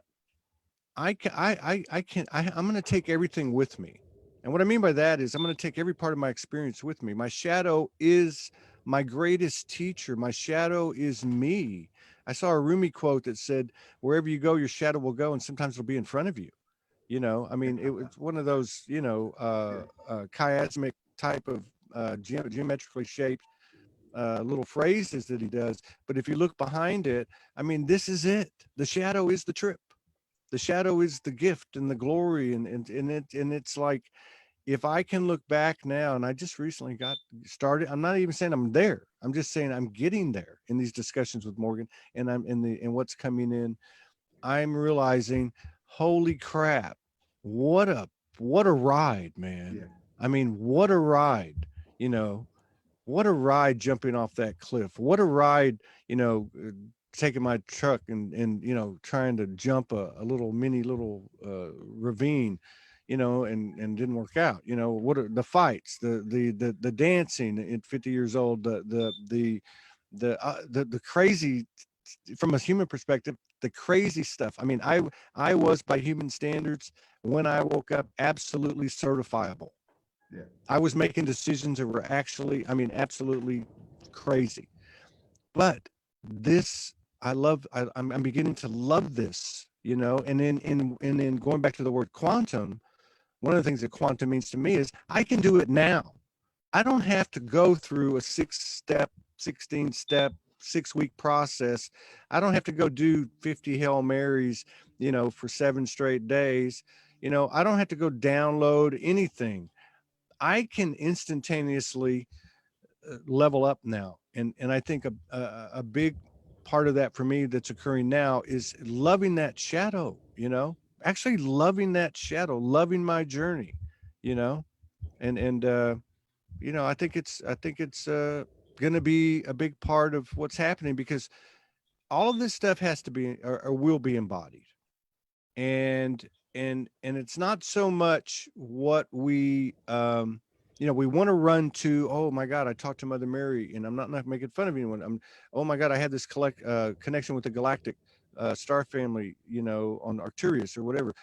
I'm going to take everything with me. And what I mean by that is I'm going to take every part of my experience with me. My shadow is my greatest teacher. My shadow is me. I saw a Rumi quote that said, wherever you go, your shadow will go. And sometimes it'll be in front of you. You know, I mean, it was one of those, you know, Yeah, chiasmic type of geometrically shaped little phrases that he does. But if you look behind it, I mean, this is it. The shadow is the trip. The shadow is the gift and the glory, and it's like, if I can look back now, and I just recently got started. I'm not even saying I'm there. I'm just saying I'm getting there in these discussions with Morgan, and I'm in the and what's coming in. I'm realizing, holy crap, what a what a ride, man. yeah, I mean, what a ride, you know, what a ride jumping off that cliff. What a ride, you know, taking my truck and you know, trying to jump a little mini little ravine, you know, and didn't work out. You know, what are the fights, the dancing at 50 years old, the crazy, from a human perspective, the crazy stuff. I mean, I was, by human standards, when I woke up, absolutely certifiable. yeah, I was making decisions that were actually, I mean, absolutely crazy. But this, I'm beginning to love this, you know, and then going back to the word quantum, one of the things that quantum means to me is I can do it now. I don't have to go through a 6 step, 16 step, 6 week process. I don't have to go do 50 Hail Marys, you know, for 7 straight days. You know, I don't have to go download anything. I can instantaneously level up now, and I think a big part of that for me that's occurring now is loving that shadow. You know, actually loving that shadow, loving my journey. You know, and you know, I think it's going to be a big part of what's happening, because all of this stuff has to be, or will be, embodied. And and and it's not so much what we you know, we want to run to. Oh my god, I talked to Mother Mary, and I'm not making fun of anyone. I'm Oh my god, I had this connection with the galactic star family, you know, on Arcturus or whatever.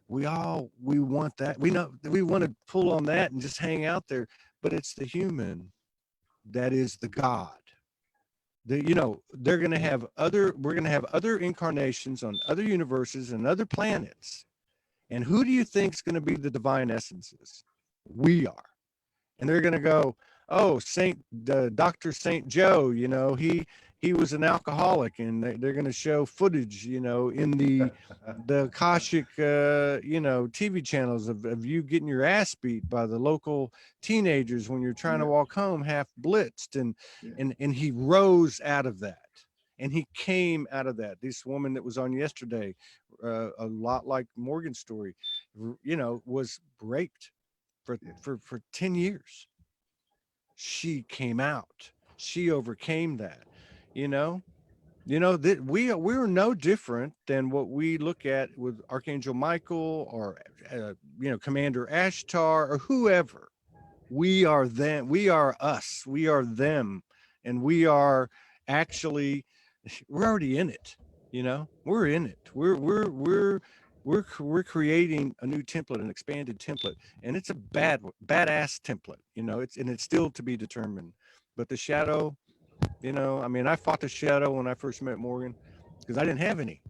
We want that. We know we want to pull on that and just hang out there. But it's the human that is the god. You know, they're going to have other we're going to have other incarnations on other universes and other planets. And who do you think is going to be the divine essences? We are. And they're going to go, oh, Dr. Saint Joe, you know, he was an alcoholic, and they're going to show footage, you know, in the Akashic, you know, TV channels of you getting your ass beat by the local teenagers when you're trying to yeah, walk home half blitzed, and yeah, and he rose out of that. And he came out of that. This woman that was on yesterday, a lot like Morgan's story, you know, was raped yeah, for 10 years. She came out. She overcame that. You know, that we're no different than what we look at with Archangel Michael, or you know, Commander Ashtar, or whoever. We are them. We are us. We are them, and we are actually, we're already in it. You know, we're in it. We're creating a new template, an expanded template, and it's a badass template. You know, it's still to be determined. But the shadow, you know, I mean, I fought the shadow when I first met Morgan, because I didn't have any.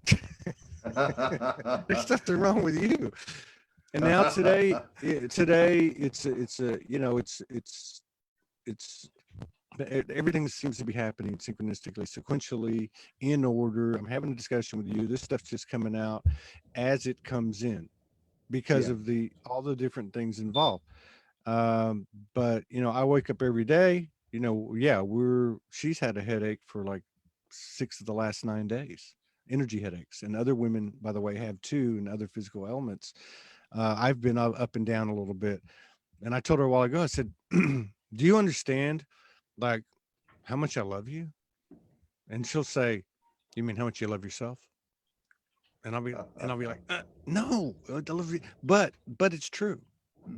There's something wrong with you. And now today it's a, you know, it's everything seems to be happening synchronistically, sequentially, in order. I'm having a discussion with you. This stuff's just coming out as it comes in, because yeah, of the all the different things involved. Um, but you know, I wake up every day. You know, yeah, she's had a headache for like 6 of the last 9 days, energy headaches, and other women, by the way, have too, and other physical ailments. I've been up and down a little bit, And I told her a while ago, I said, do you understand like how much I love you? And she'll say, you mean how much you love yourself? And I'll be like, no, I love you. But it's true.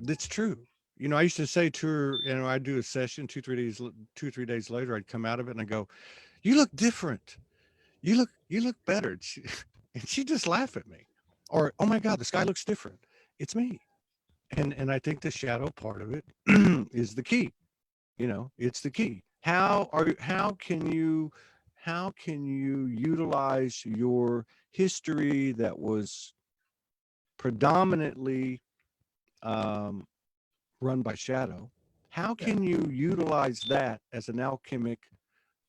It's true. I used to say to her, I'd do a session 2, 3 days later, I'd come out of it and I go, you look different. You look better. And she just laugh at me. Or, oh my God, the sky looks different. It's me. And I think the shadow part of it is the key. It's the key. How can you utilize your history that was predominantly um, run by shadow? How Yeah. can you utilize that as an alchemic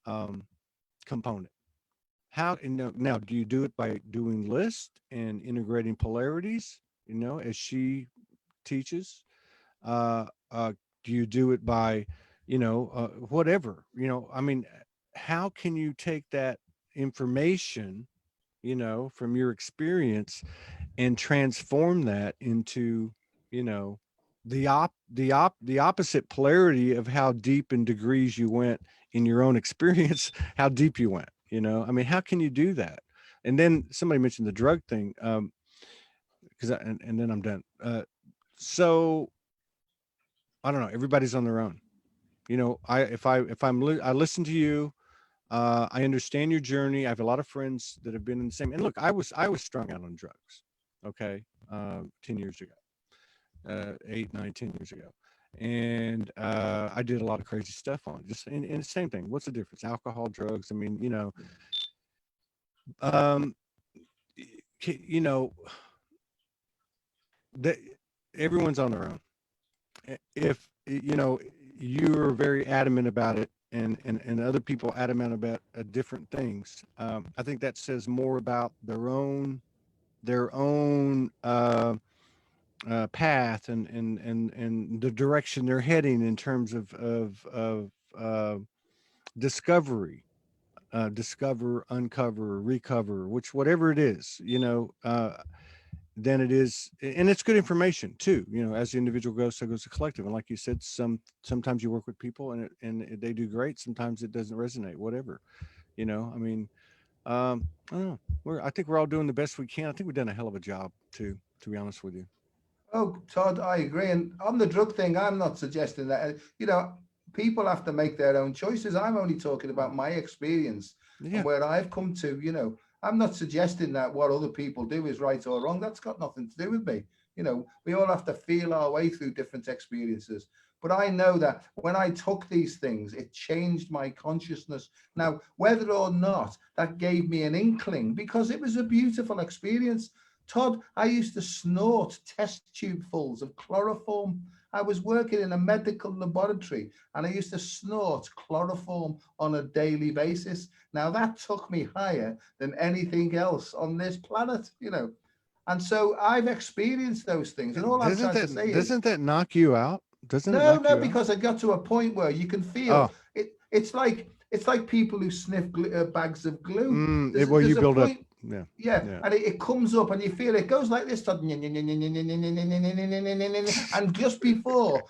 um, component? How and now do you do it by doing lists and integrating polarities, as she teaches? Uh, uh, do you do it by, whatever? I mean, how can you take that information, from your experience and transform that into, you know, the opposite polarity of how deep in degrees you went in your own experience, how deep you went, I mean, how can you do that? And then somebody mentioned the drug thing, because and then I'm done. So I don't know. Everybody's on their own. I listen to you. I understand your journey. I have a lot of friends that have been in the same. And look, I was strung out on drugs. Okay, 10 years ago, 8, 9, 10 years ago, and I did a lot of crazy stuff on it. Just and the same thing. What's the difference? Alcohol, drugs. I mean, um, you know that everyone's on their own. If you're very adamant about it, and other people adamant about different things, I think that says more about their own path and the direction they're heading in terms of discovery, discover, uncover, recover, which whatever it is, than it is, and it's good information too. As the individual goes, so goes the collective. And like you said, sometimes you work with people and they do great. Sometimes it doesn't resonate. Whatever, I mean, I don't know. I think we're all doing the best we can. I think we've done a hell of a job too, to be honest with you. Oh, Todd, I agree. And on the drug thing, I'm not suggesting that, people have to make their own choices. I'm only talking about my experience and Yeah, where I've come to, I'm not suggesting that what other people do is right or wrong. That's got nothing to do with me. We all have to feel our way through different experiences. But I know that when I took these things, it changed my consciousness. Now, whether or not that gave me an inkling, because it was a beautiful experience. Todd, I used to snort test tubefuls of chloroform. I was working in a medical laboratory and I used to snort chloroform on a daily basis. Now that took me higher than anything else on this planet. And so I've experienced those things. And all I'm doesn't trying to that say is, doesn't that knock you out? Doesn't it no, knock no, you out? because I got to a point where you can feel Oh, it. It's like people who sniff bags of glue. There's well, you there's a build up. point, Yeah, yeah, yeah, and it comes up and you feel it goes like this, Todd, and just before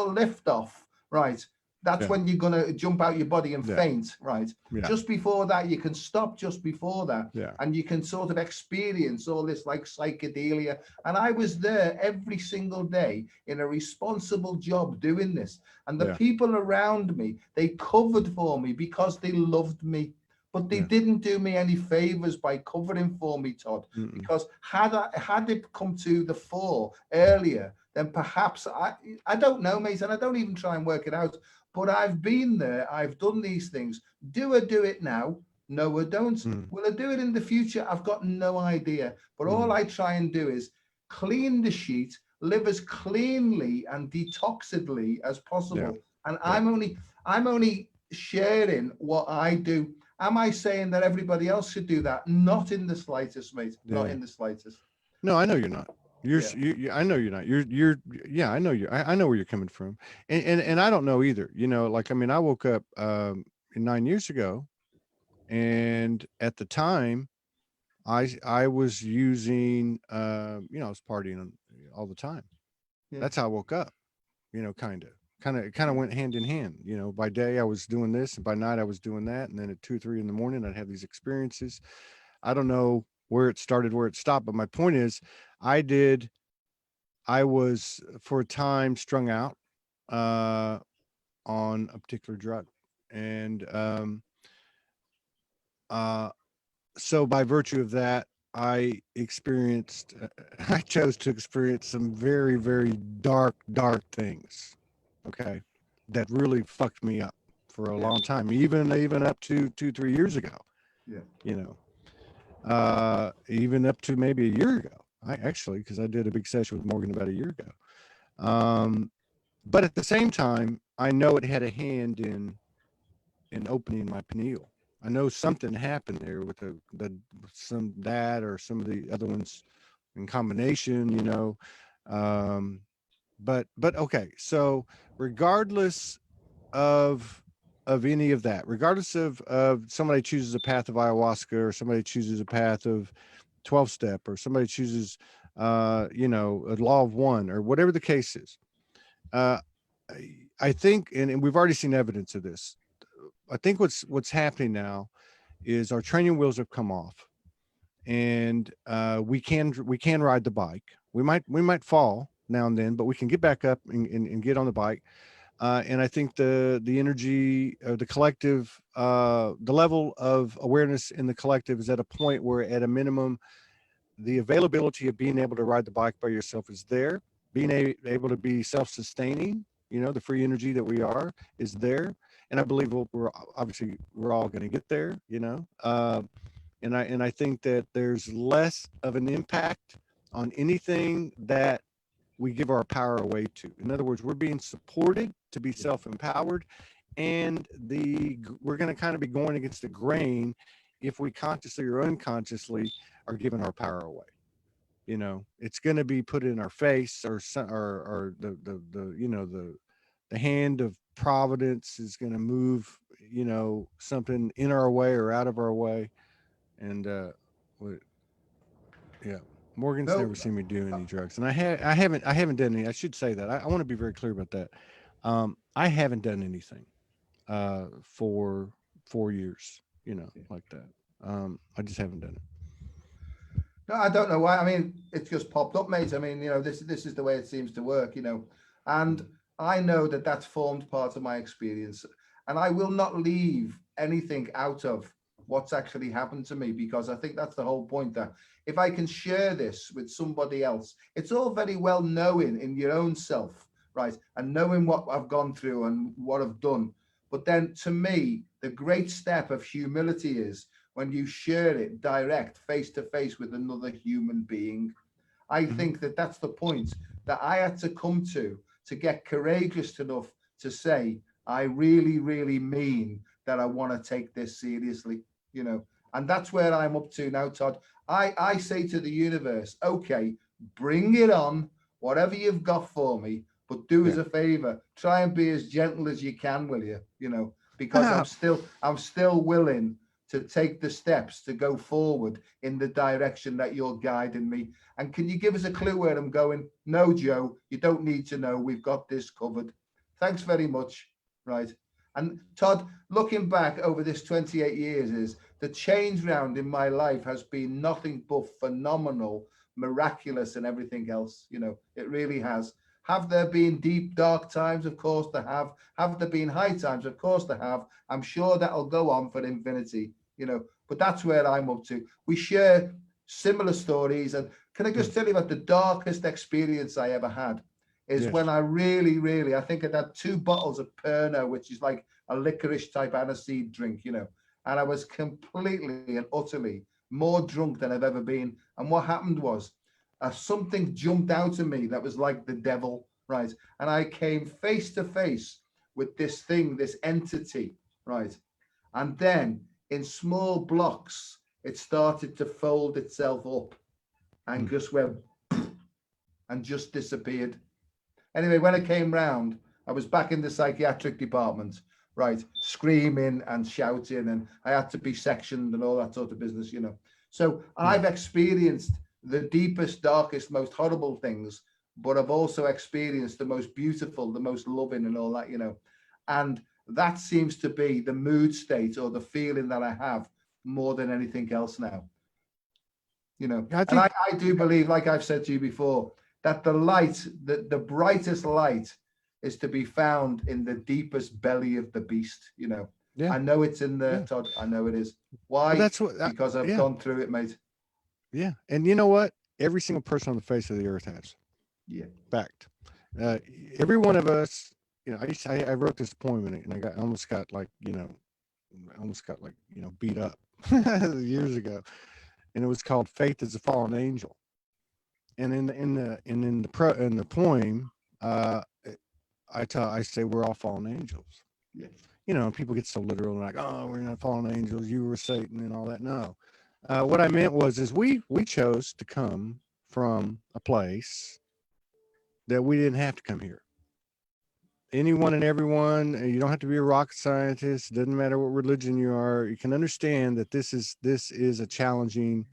lift off, right? That's yeah, when you're gonna jump out your body and yeah, faint, right? yeah, Just before that, you can stop just before that, yeah, and you can sort of experience all this like psychedelia. And I was there every single day in a responsible job doing this. And the yeah, people around me, they covered for me because they loved me. But they yeah. didn't do me any favors by covering for me, Todd, Mm-mm. because had it come to the fore earlier, then perhaps I don't know, mate, and I don't even try and work it out. But I've been there, I've done these things. Do I do it now? No, I don't. Mm, Will I do it in the future? I've got no idea. But all mm. I try and do is clean the sheet, live as cleanly and detoxedly as Yeah, possible. And yeah, I'm only sharing what I do. Am I saying that everybody else should do that? Not in the slightest, mate. Not yeah. in the slightest. No, I know you're not. Yeah. I know you're not. Yeah, I know you. I know where you're coming from, and I don't know either. Like I mean, I woke up 9 years ago, and at the time, I was using, I was partying all the time. Yeah. That's how I woke up. you know, kind of went hand in hand. You know, by day I was doing this, and by night I was doing that, and then at 2 or 3 in the morning I'd have these experiences. I don't know where it started, where it stopped, but my point is, I was for a time strung out on a particular drug, and uh, so by virtue of that, I experienced, I chose to experience some very, very dark things. Okay. That really fucked me up for a Yeah. long time, even up to 2, 3 years ago, Yeah. you know, even up to maybe a year ago. Because I did a big session with Morgan about a year ago. But at the same time, I know it had a hand in opening my pineal. I know something happened there with some that or some of the other ones in combination, you know. Um, but okay, so regardless of any of that, regardless of somebody chooses a path of ayahuasca, or somebody chooses a path of 12 step, or somebody chooses you know, a law of one, or whatever the case is, uh I think, and we've already seen evidence of this. I think what's happening now is our training wheels have come off, and we can ride the bike. We might fall now and then, but we can get back up and get on the bike. And I think the energy, the collective, the level of awareness in the collective is at a point where, at a minimum, the availability of being able to ride the bike by yourself is there. Being able to be self-sustaining, you know, the free energy that we are, is there. And I believe we're all going to get there, you know. And I think that there's less of an impact on anything that we give our power away to. In other words, we're being supported to be self-empowered, and we're going to kind of be going against the grain if we consciously or unconsciously are giving our power away. You know, it's going to be put in our face, or the you know, the hand of providence is going to move, you know, something in our way or out of our way. And yeah, Morgan's No, never seen me do any drugs, and I haven't done any. I should say that. I want to be very clear about that. I haven't done anything for 4 years, you know, like that. I just haven't done it. no, I don't know why. I mean, it's just popped up, mate. I mean, you know, this is the way it seems to work, you know, and I know that that's formed part of my experience, and I will not leave anything out of what's actually happened to me, because I think that's the whole point. That if I can share this with somebody else, it's all very well knowing in your own self, right, and knowing what I've gone through and what I've done. But then, to me, the great step of humility is when you share it direct, face to face with another human being. I Mhm. think that that's the point that I had to come to get courageous enough to say, I really, really mean that I want to take this seriously, you know. And that's where I'm up to now, Todd. I say to the universe, okay, bring it on, whatever you've got for me, but do us Yeah. a favor, try and be as gentle as you can, will you? You know, because Ah, I'm still willing to take the steps to go forward in the direction that you're guiding me. And can you give us a clue where I'm going? No, Joe, you don't need to know. We've got this covered. Thanks very much. Right. And Todd, looking back over this 28 years, is the change round in my life has been nothing but phenomenal, miraculous, and everything else. You know, it really has. Have there been deep, dark times? Of course there have. Have there been high times? Of course there have. I'm sure that'll go on for infinity, you know, but that's where I'm up to. We share similar stories. And can I yeah. just tell you about the darkest experience I ever had? Is when Yes. I really, really, I think I'd had 2 bottles of Pernod, which is like a licorice type aniseed drink, you know, and I was completely and utterly more drunk than I've ever been. And what happened was something jumped out at me that was like the devil, right? And I came face to face with this thing, this entity, right? And then in small blocks, it started to fold itself up and Mm. just went and just disappeared. Anyway, when I came round, I was back in the psychiatric department, right, screaming and shouting, and I had to be sectioned and all that sort of business, you know. So Yeah. I've experienced the deepest, darkest, most horrible things but I've also experienced the most beautiful, the most loving, and all that, and that seems to be the mood state or the feeling that I have more than anything else now. I And think I do believe, like I've said to you before, that the light, the brightest light, is to be found in the deepest belly of the beast. yeah, I know it's in there, yeah. Todd. I know it is. Well, Why? that's what Because I've yeah, gone through it, mate. yeah. And you know what? Every single person on the face of the earth has. Yeah. Fact. Uh, every one of us, I wrote this poem in it, and I almost got like, beat up years ago. And it was called "Faith is a Fallen Angel." And in the poem, uh, I say we're all fallen angels. Yeah. People get so literal and like, oh, we're not fallen angels. You were Satan and all that. No, what I meant is we chose to come from a place that we didn't have to come here. Anyone and everyone, you don't have to be a rocket scientist. It doesn't matter what religion you are. You can understand that this is a challenging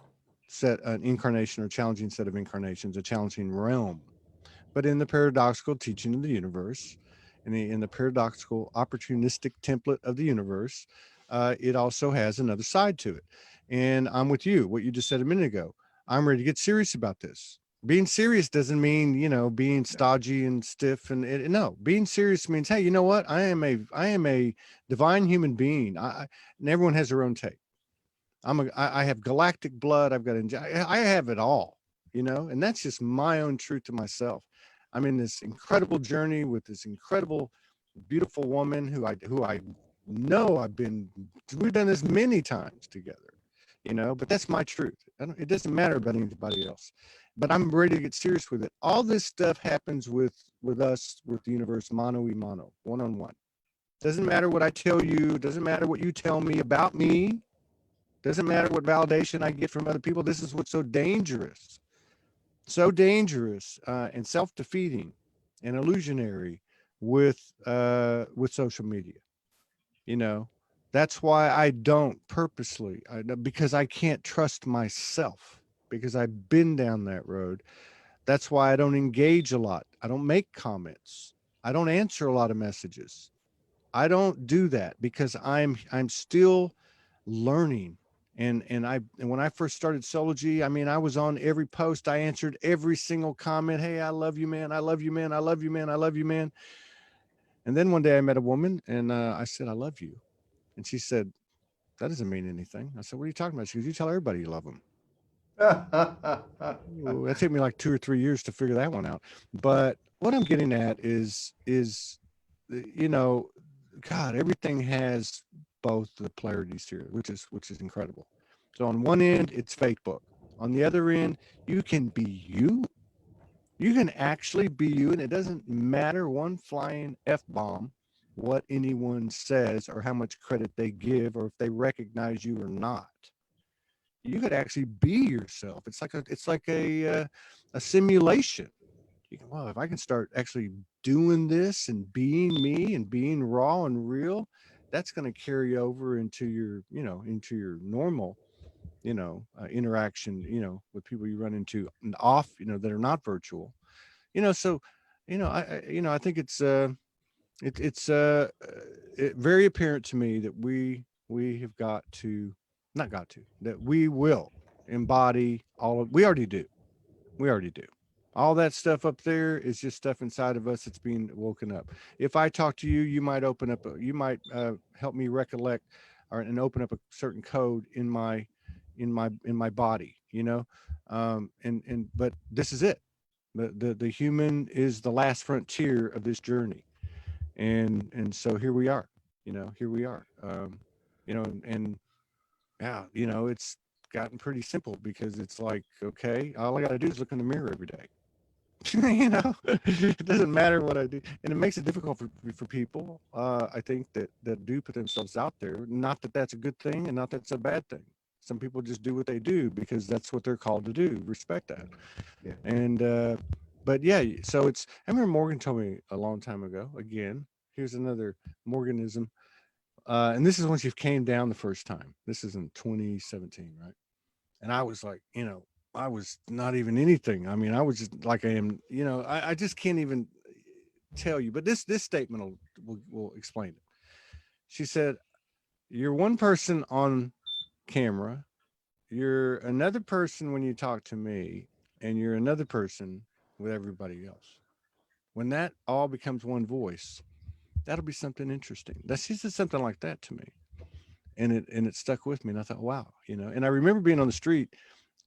an incarnation or challenging set of incarnations, a challenging realm. But in the paradoxical teaching of the universe, in the paradoxical opportunistic template of the universe, it also has another side to it. And I'm with you, what you just said a minute ago. I'm ready to get serious about this. Being serious doesn't mean, being stodgy and stiff no, being serious means, hey, you know what? I am a divine human being. And everyone has their own take. I have galactic blood. I have it all, and that's just my own truth to myself. I'm in this incredible journey with this incredible, beautiful woman who I know we've done this many times together, but that's my truth. It doesn't matter about anybody else, but I'm ready to get serious with it. All this stuff happens with us, with the universe, mano y mano, one-on-one. Doesn't matter what I tell you. Doesn't matter what you tell me about me. Doesn't matter what validation I get from other people. This is what's so dangerous, and self-defeating and illusionary with social media. You know, that's why I don't purposely, because I can't trust myself, because I've been down that road. That's why I don't engage a lot. I don't make comments. I don't answer a lot of messages. I don't do that because I'm still learning. And when I first started Soulogy, I mean, I was on every post. I answered every single comment. Hey, I love you, man. I love you, man. I love you, man. I love you, man. And then one day I met a woman and I said, I love you. And she said, that doesn't mean anything. I said, what are you talking about? She goes, you tell everybody you love them. Well, that took me like 2 or 3 years to figure that one out. But what I'm getting at is, you know, God, everything has both the polarities here, which is incredible. So on one end, it's Facebook. On the other end, you can be you. You can actually be you, and it doesn't matter one flying F-bomb what anyone says or how much credit they give or if they recognize you or not. You could actually be yourself. It's like a simulation. You can, well, if I can start actually doing this and being me and being raw and real, that's going to carry over into into your normal, interaction, with people you run into and off, that are not virtual, so, I think it's very apparent to me that we have got to, not got to, that we will embody we already do. All that stuff up there is just stuff inside of us that's being woken up. If I talk to you, you might help me recollect and open up a certain code in my body, but this is it. The human is the last frontier of this journey. And so here we are, here we are. And yeah, it's gotten pretty simple because it's like, okay, all I got to do is look in the mirror every day. It doesn't matter what I do, and it makes it difficult for people. I think that do put themselves out there. Not that that's a good thing, and not that that's a bad thing. Some people just do what they do because that's what they're called to do. Respect that. Yeah. And but yeah, so I remember Morgan told me a long time ago. Again, here's another Morganism. And this is once you came down the first time. This is in 2017, right? And I was like, I was not even anything. I mean, I was just like I am, you know, I just can't even tell you, but this statement will explain it. She said, "You're one person on camera, you're another person when you talk to me, and you're another person with everybody else. When that all becomes one voice, that'll be something interesting." That she said something like that to me, and it stuck with me. And I thought, wow, you know. And I remember being on the street,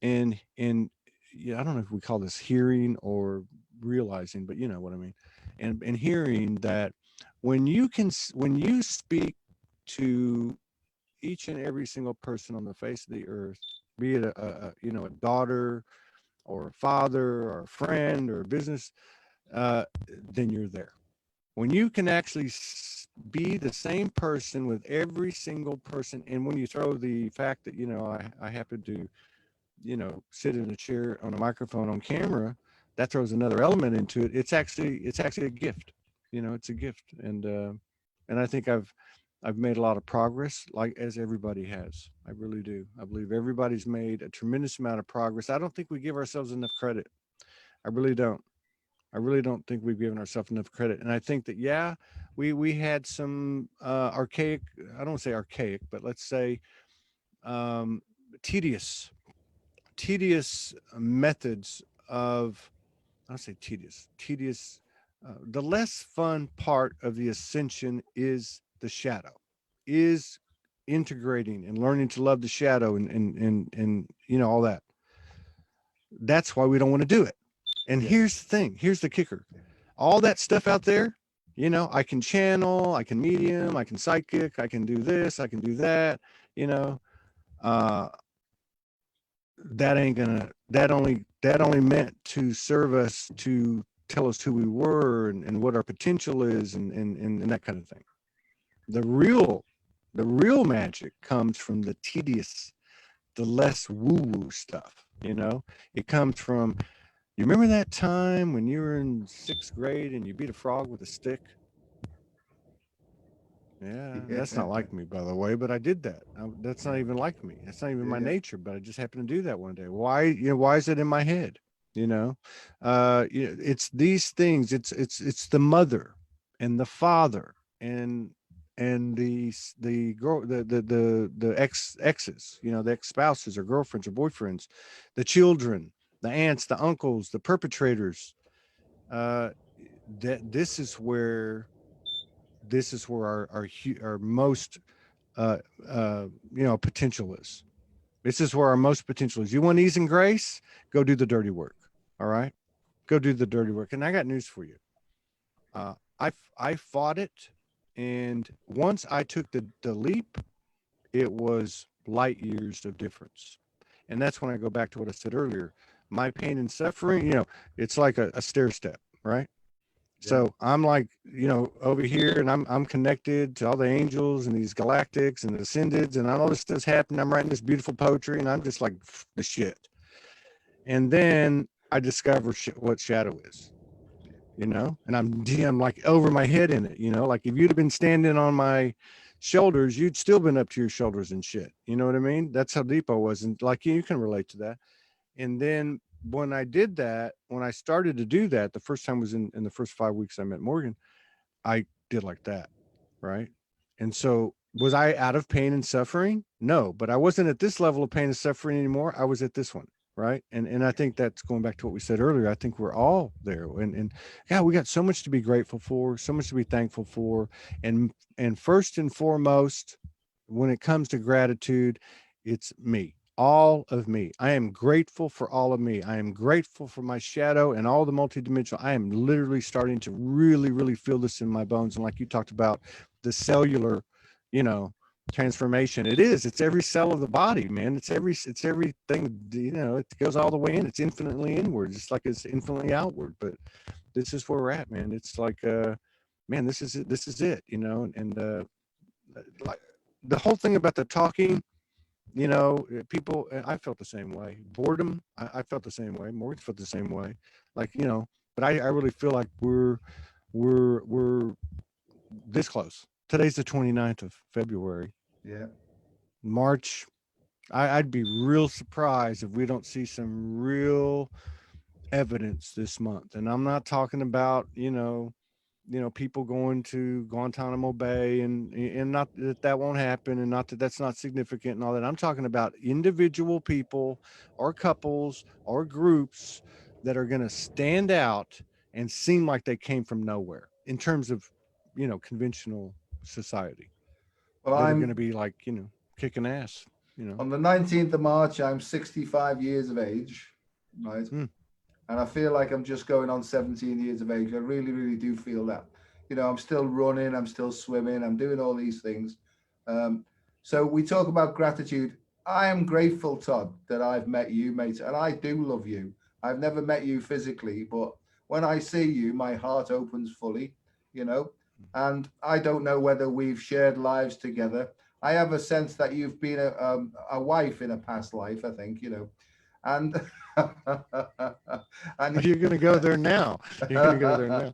and yeah, I don't know if we call this hearing or realizing, but you know what I mean, and hearing that when you speak to each and every single person on the face of the earth, be it you know, a daughter or a father or a friend or a business, uh, then you're there. When you can actually be the same person with every single person, and when you throw the fact that, you know, I happen to, you know, sit in a chair on a microphone on camera, that throws another element into it. It's actually a gift. You know, it's a gift, and I think I've made a lot of progress, like as everybody has. I really do. I believe everybody's made a tremendous amount of progress. I don't think we give ourselves enough credit. I really don't. I really don't think we've given ourselves enough credit. And I think that, yeah, we had some archaic, I don't want to say archaic, but let's say um, tedious methods of, I don't say tedious. The less fun part of the ascension is the shadow, is integrating and learning to love the shadow, and you know, all that. That's why we don't want to do it. And Yeah. here's the thing, here's the kicker. All that stuff out there, you know, I can channel, I can medium, I can psychic, I can do this, I can do that, you know, uh, that ain't gonna, that only meant to serve us, to tell us who we were, and what our potential is, and that kind of thing. The real, the real magic comes from the tedious, the less woo-woo stuff, you know. It comes from, you remember that time when you were in sixth grade and you beat a frog with a stick? Yeah, Yeah. that's not like me, by the way, but I did that. That's not even like me. That's not even my Yeah. nature, but I just happened to do that one day. Why, you know, why is it in my head? You know, you know, it's these things. It's the mother and the father and the girl, the exes, you know, the ex spouses or girlfriends or boyfriends, the children, the aunts, the uncles, the perpetrators. Uh, that this is where our most uh, you know, potential is. This is where our most potential is. You want ease and grace? Go do the dirty work. All right, go do the dirty work. And I got news for you. I fought it, and once I took the leap, it was light years of difference. And that's when I go back to what I said earlier. My pain and suffering, you know, it's like a stair step, right? Yeah. So I'm like, you know, over here, and I'm connected to all the angels and these galactics and the ascendeds, and all this stuff's happening. I'm writing this beautiful poetry, and I'm just like the shit. And then I discover what shadow is, you know, and I'm like over my head in it, you know, like if you'd have been standing on my shoulders, you'd still been up to your shoulders and shit. You know what I mean? That's how deep I was, and like you can relate to that. And then when I did that, when I started to do that, the first time was in the first 5 weeks I met Morgan. I did like that, right? And so was I out of pain and suffering? No, but I wasn't at this level of pain and suffering anymore. I was at this one, right? And I think that's going back to what we said earlier. I think we're all there, and yeah, we got so much to be grateful for, so much to be thankful for, and first and foremost, when it comes to gratitude, it's me, all of me. I am grateful for all of me. I am grateful for my shadow and all the multidimensional. I am literally starting to really, really feel this in my bones. And like you talked about, the cellular, you know, transformation. It is. It's every cell of the body, man. It's everything. You know, it goes all the way in. It's infinitely inward. It's like it's infinitely outward. But this is where we're at, man. It's like, man, this is it. This is it. You know, and like the whole thing about the talking, you know, people, I felt the same way. Boredom, I felt the same way. Morgan felt the same way. Like, you know, but I really feel like we're this close. Today's the 29th of February. Yeah. March I'd be real surprised if we don't see some real evidence this month. And I'm not talking about, people going to Guantanamo Bay, and not that that won't happen, and not that that's not significant and all that. I'm talking about individual people or couples or groups that are going to stand out and seem like they came from nowhere in terms of, conventional society, Well, that are going to I'm be like, kicking ass, on the 19th of March, I'm 65 years of age, right? Hmm. And I feel like I'm just going on 17 years of age. I really, really do feel that. I'm still running, I'm still swimming, I'm doing all these things. Um, so we talk about gratitude. I am grateful, Todd, that I've met you, mate, and I do love you. I've never met you physically, but when I see you, my heart opens fully, you know, and I don't know whether we've shared lives together. I have a sense that you've been a wife in a past life, I think, and and You're going to go there now. You're going to go there now.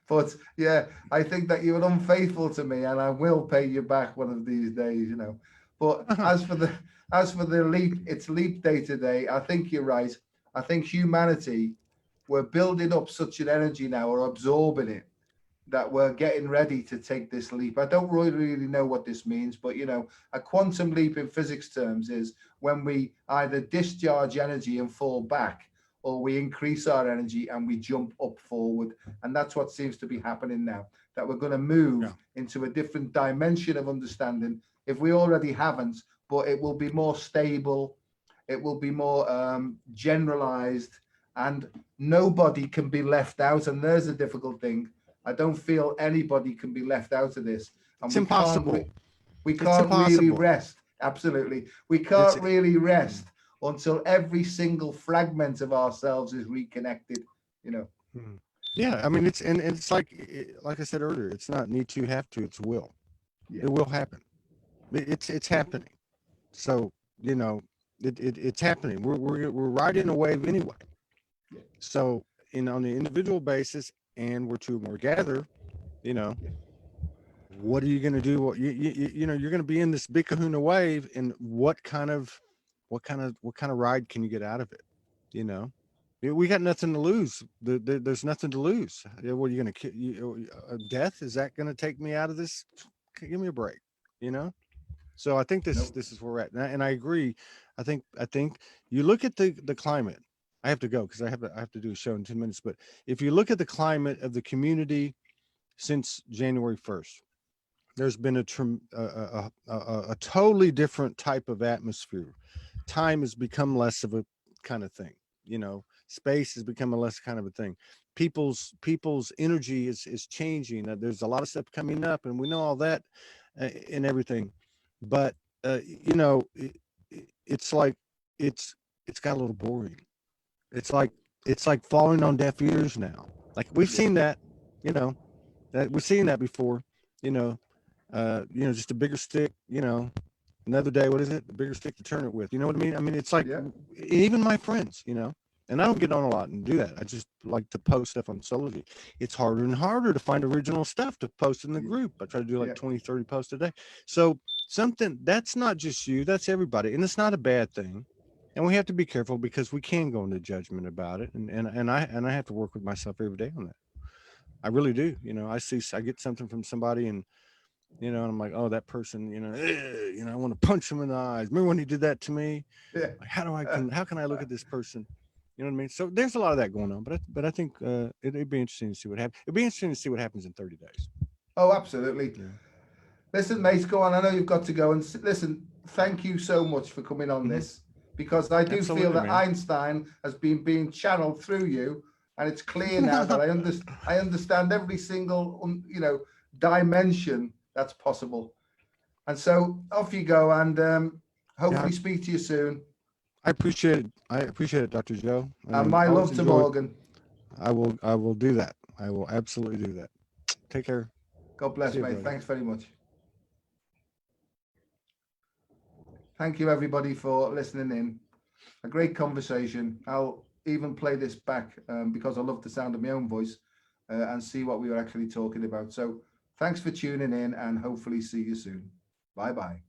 but yeah, I think that you were unfaithful to me, and I will pay you back one of these days. But as for the leap, it's leap day today. I think you're right. I think humanity, we're building up such an energy now, or absorbing it, that we're getting ready to take this leap. I don't really know what this means, but a quantum leap in physics terms is when we either discharge energy and fall back, or we increase our energy and we jump up forward. And that's what seems to be happening now, that we're going to Yeah. move into a different dimension of understanding, if we already haven't, but it will be more stable, it will be more generalized, and nobody can be left out. And there's a difficult thing. I don't feel anybody can be left out of this, and It's we can't impossible. we It's can't really impossible. rest. Absolutely, we It's can't really rest until every single fragment of ourselves is reconnected. You know. Mhm. Yeah, I mean, and it's like I said earlier, it's not need to, have to, it's will. Yeah. It will happen. It's happening. So, you know, it's happening. We're riding a wave anyway. Yeah. So, on the individual basis, and we're two or more gather, you know, Yeah. what are you going to do? You're going to be in this big kahuna wave, and what kind of ride can you get out of it? You know, we got nothing to lose. There's nothing to lose. What are you going to death? Is that going to take me out of this? Give me a break. You know. So I think this Nope. this is where we're at, and I agree. I think you look at the climate. I have to go because I have to do a show in 10 minutes. But if you look at the climate of the community since January 1st, there's been a totally different type of atmosphere. Time has become less of a kind of thing. Space has become a less kind of a thing. People's energy is changing. There's a lot of stuff coming up, and we know all that, and everything. But it's like it's got a little boring. It's like falling on deaf ears now. Like we've Yeah. seen that, you know, that we've seen that before. You know, just a bigger stick. Another day. What is it? A bigger stick to turn it with. You know what I mean? I mean, it's like Yeah. even my friends. And I don't get on a lot and do that. I just like to post stuff on Soulogy. It's harder and harder to find original stuff to post in the Yeah. group. I try to do like Yeah. 20, 30 posts a day. So something that's not just you, that's everybody. And it's not a bad thing. And we have to be careful because we can go into judgment about it. And I have to work with myself every day on that. I really do. I get something from somebody, and I'm like, oh, that person, I want to punch him in the eyes. Remember when he did that to me? Yeah. Like, how can I look at this person? You know what I mean? So there's a lot of that going on, but I think it'd be interesting to see what happens. It'd be interesting to see what happens in 30 days. Oh, absolutely. Yeah. Listen, mate, go on. I know you've got to go. And listen, thank you so much for coming on Hmm. this, because I do feel Absolutely, that man. Einstein has been being channeled through you. And it's clear now that I understand every single, dimension that's possible. And so off you go, and Yeah, hopefully speak to you soon. I appreciate it. I appreciate it, Dr. Joe. And And my always love to enjoy. Morgan. I will do that. I will absolutely do that. Take care. God See bless, you, mate. brother. Thanks very much. Thank you, everybody, for listening in. A great conversation. I'll even play this back because I love the sound of my own voice and see what we were actually talking about. So thanks for tuning in, and hopefully see you soon. Bye bye.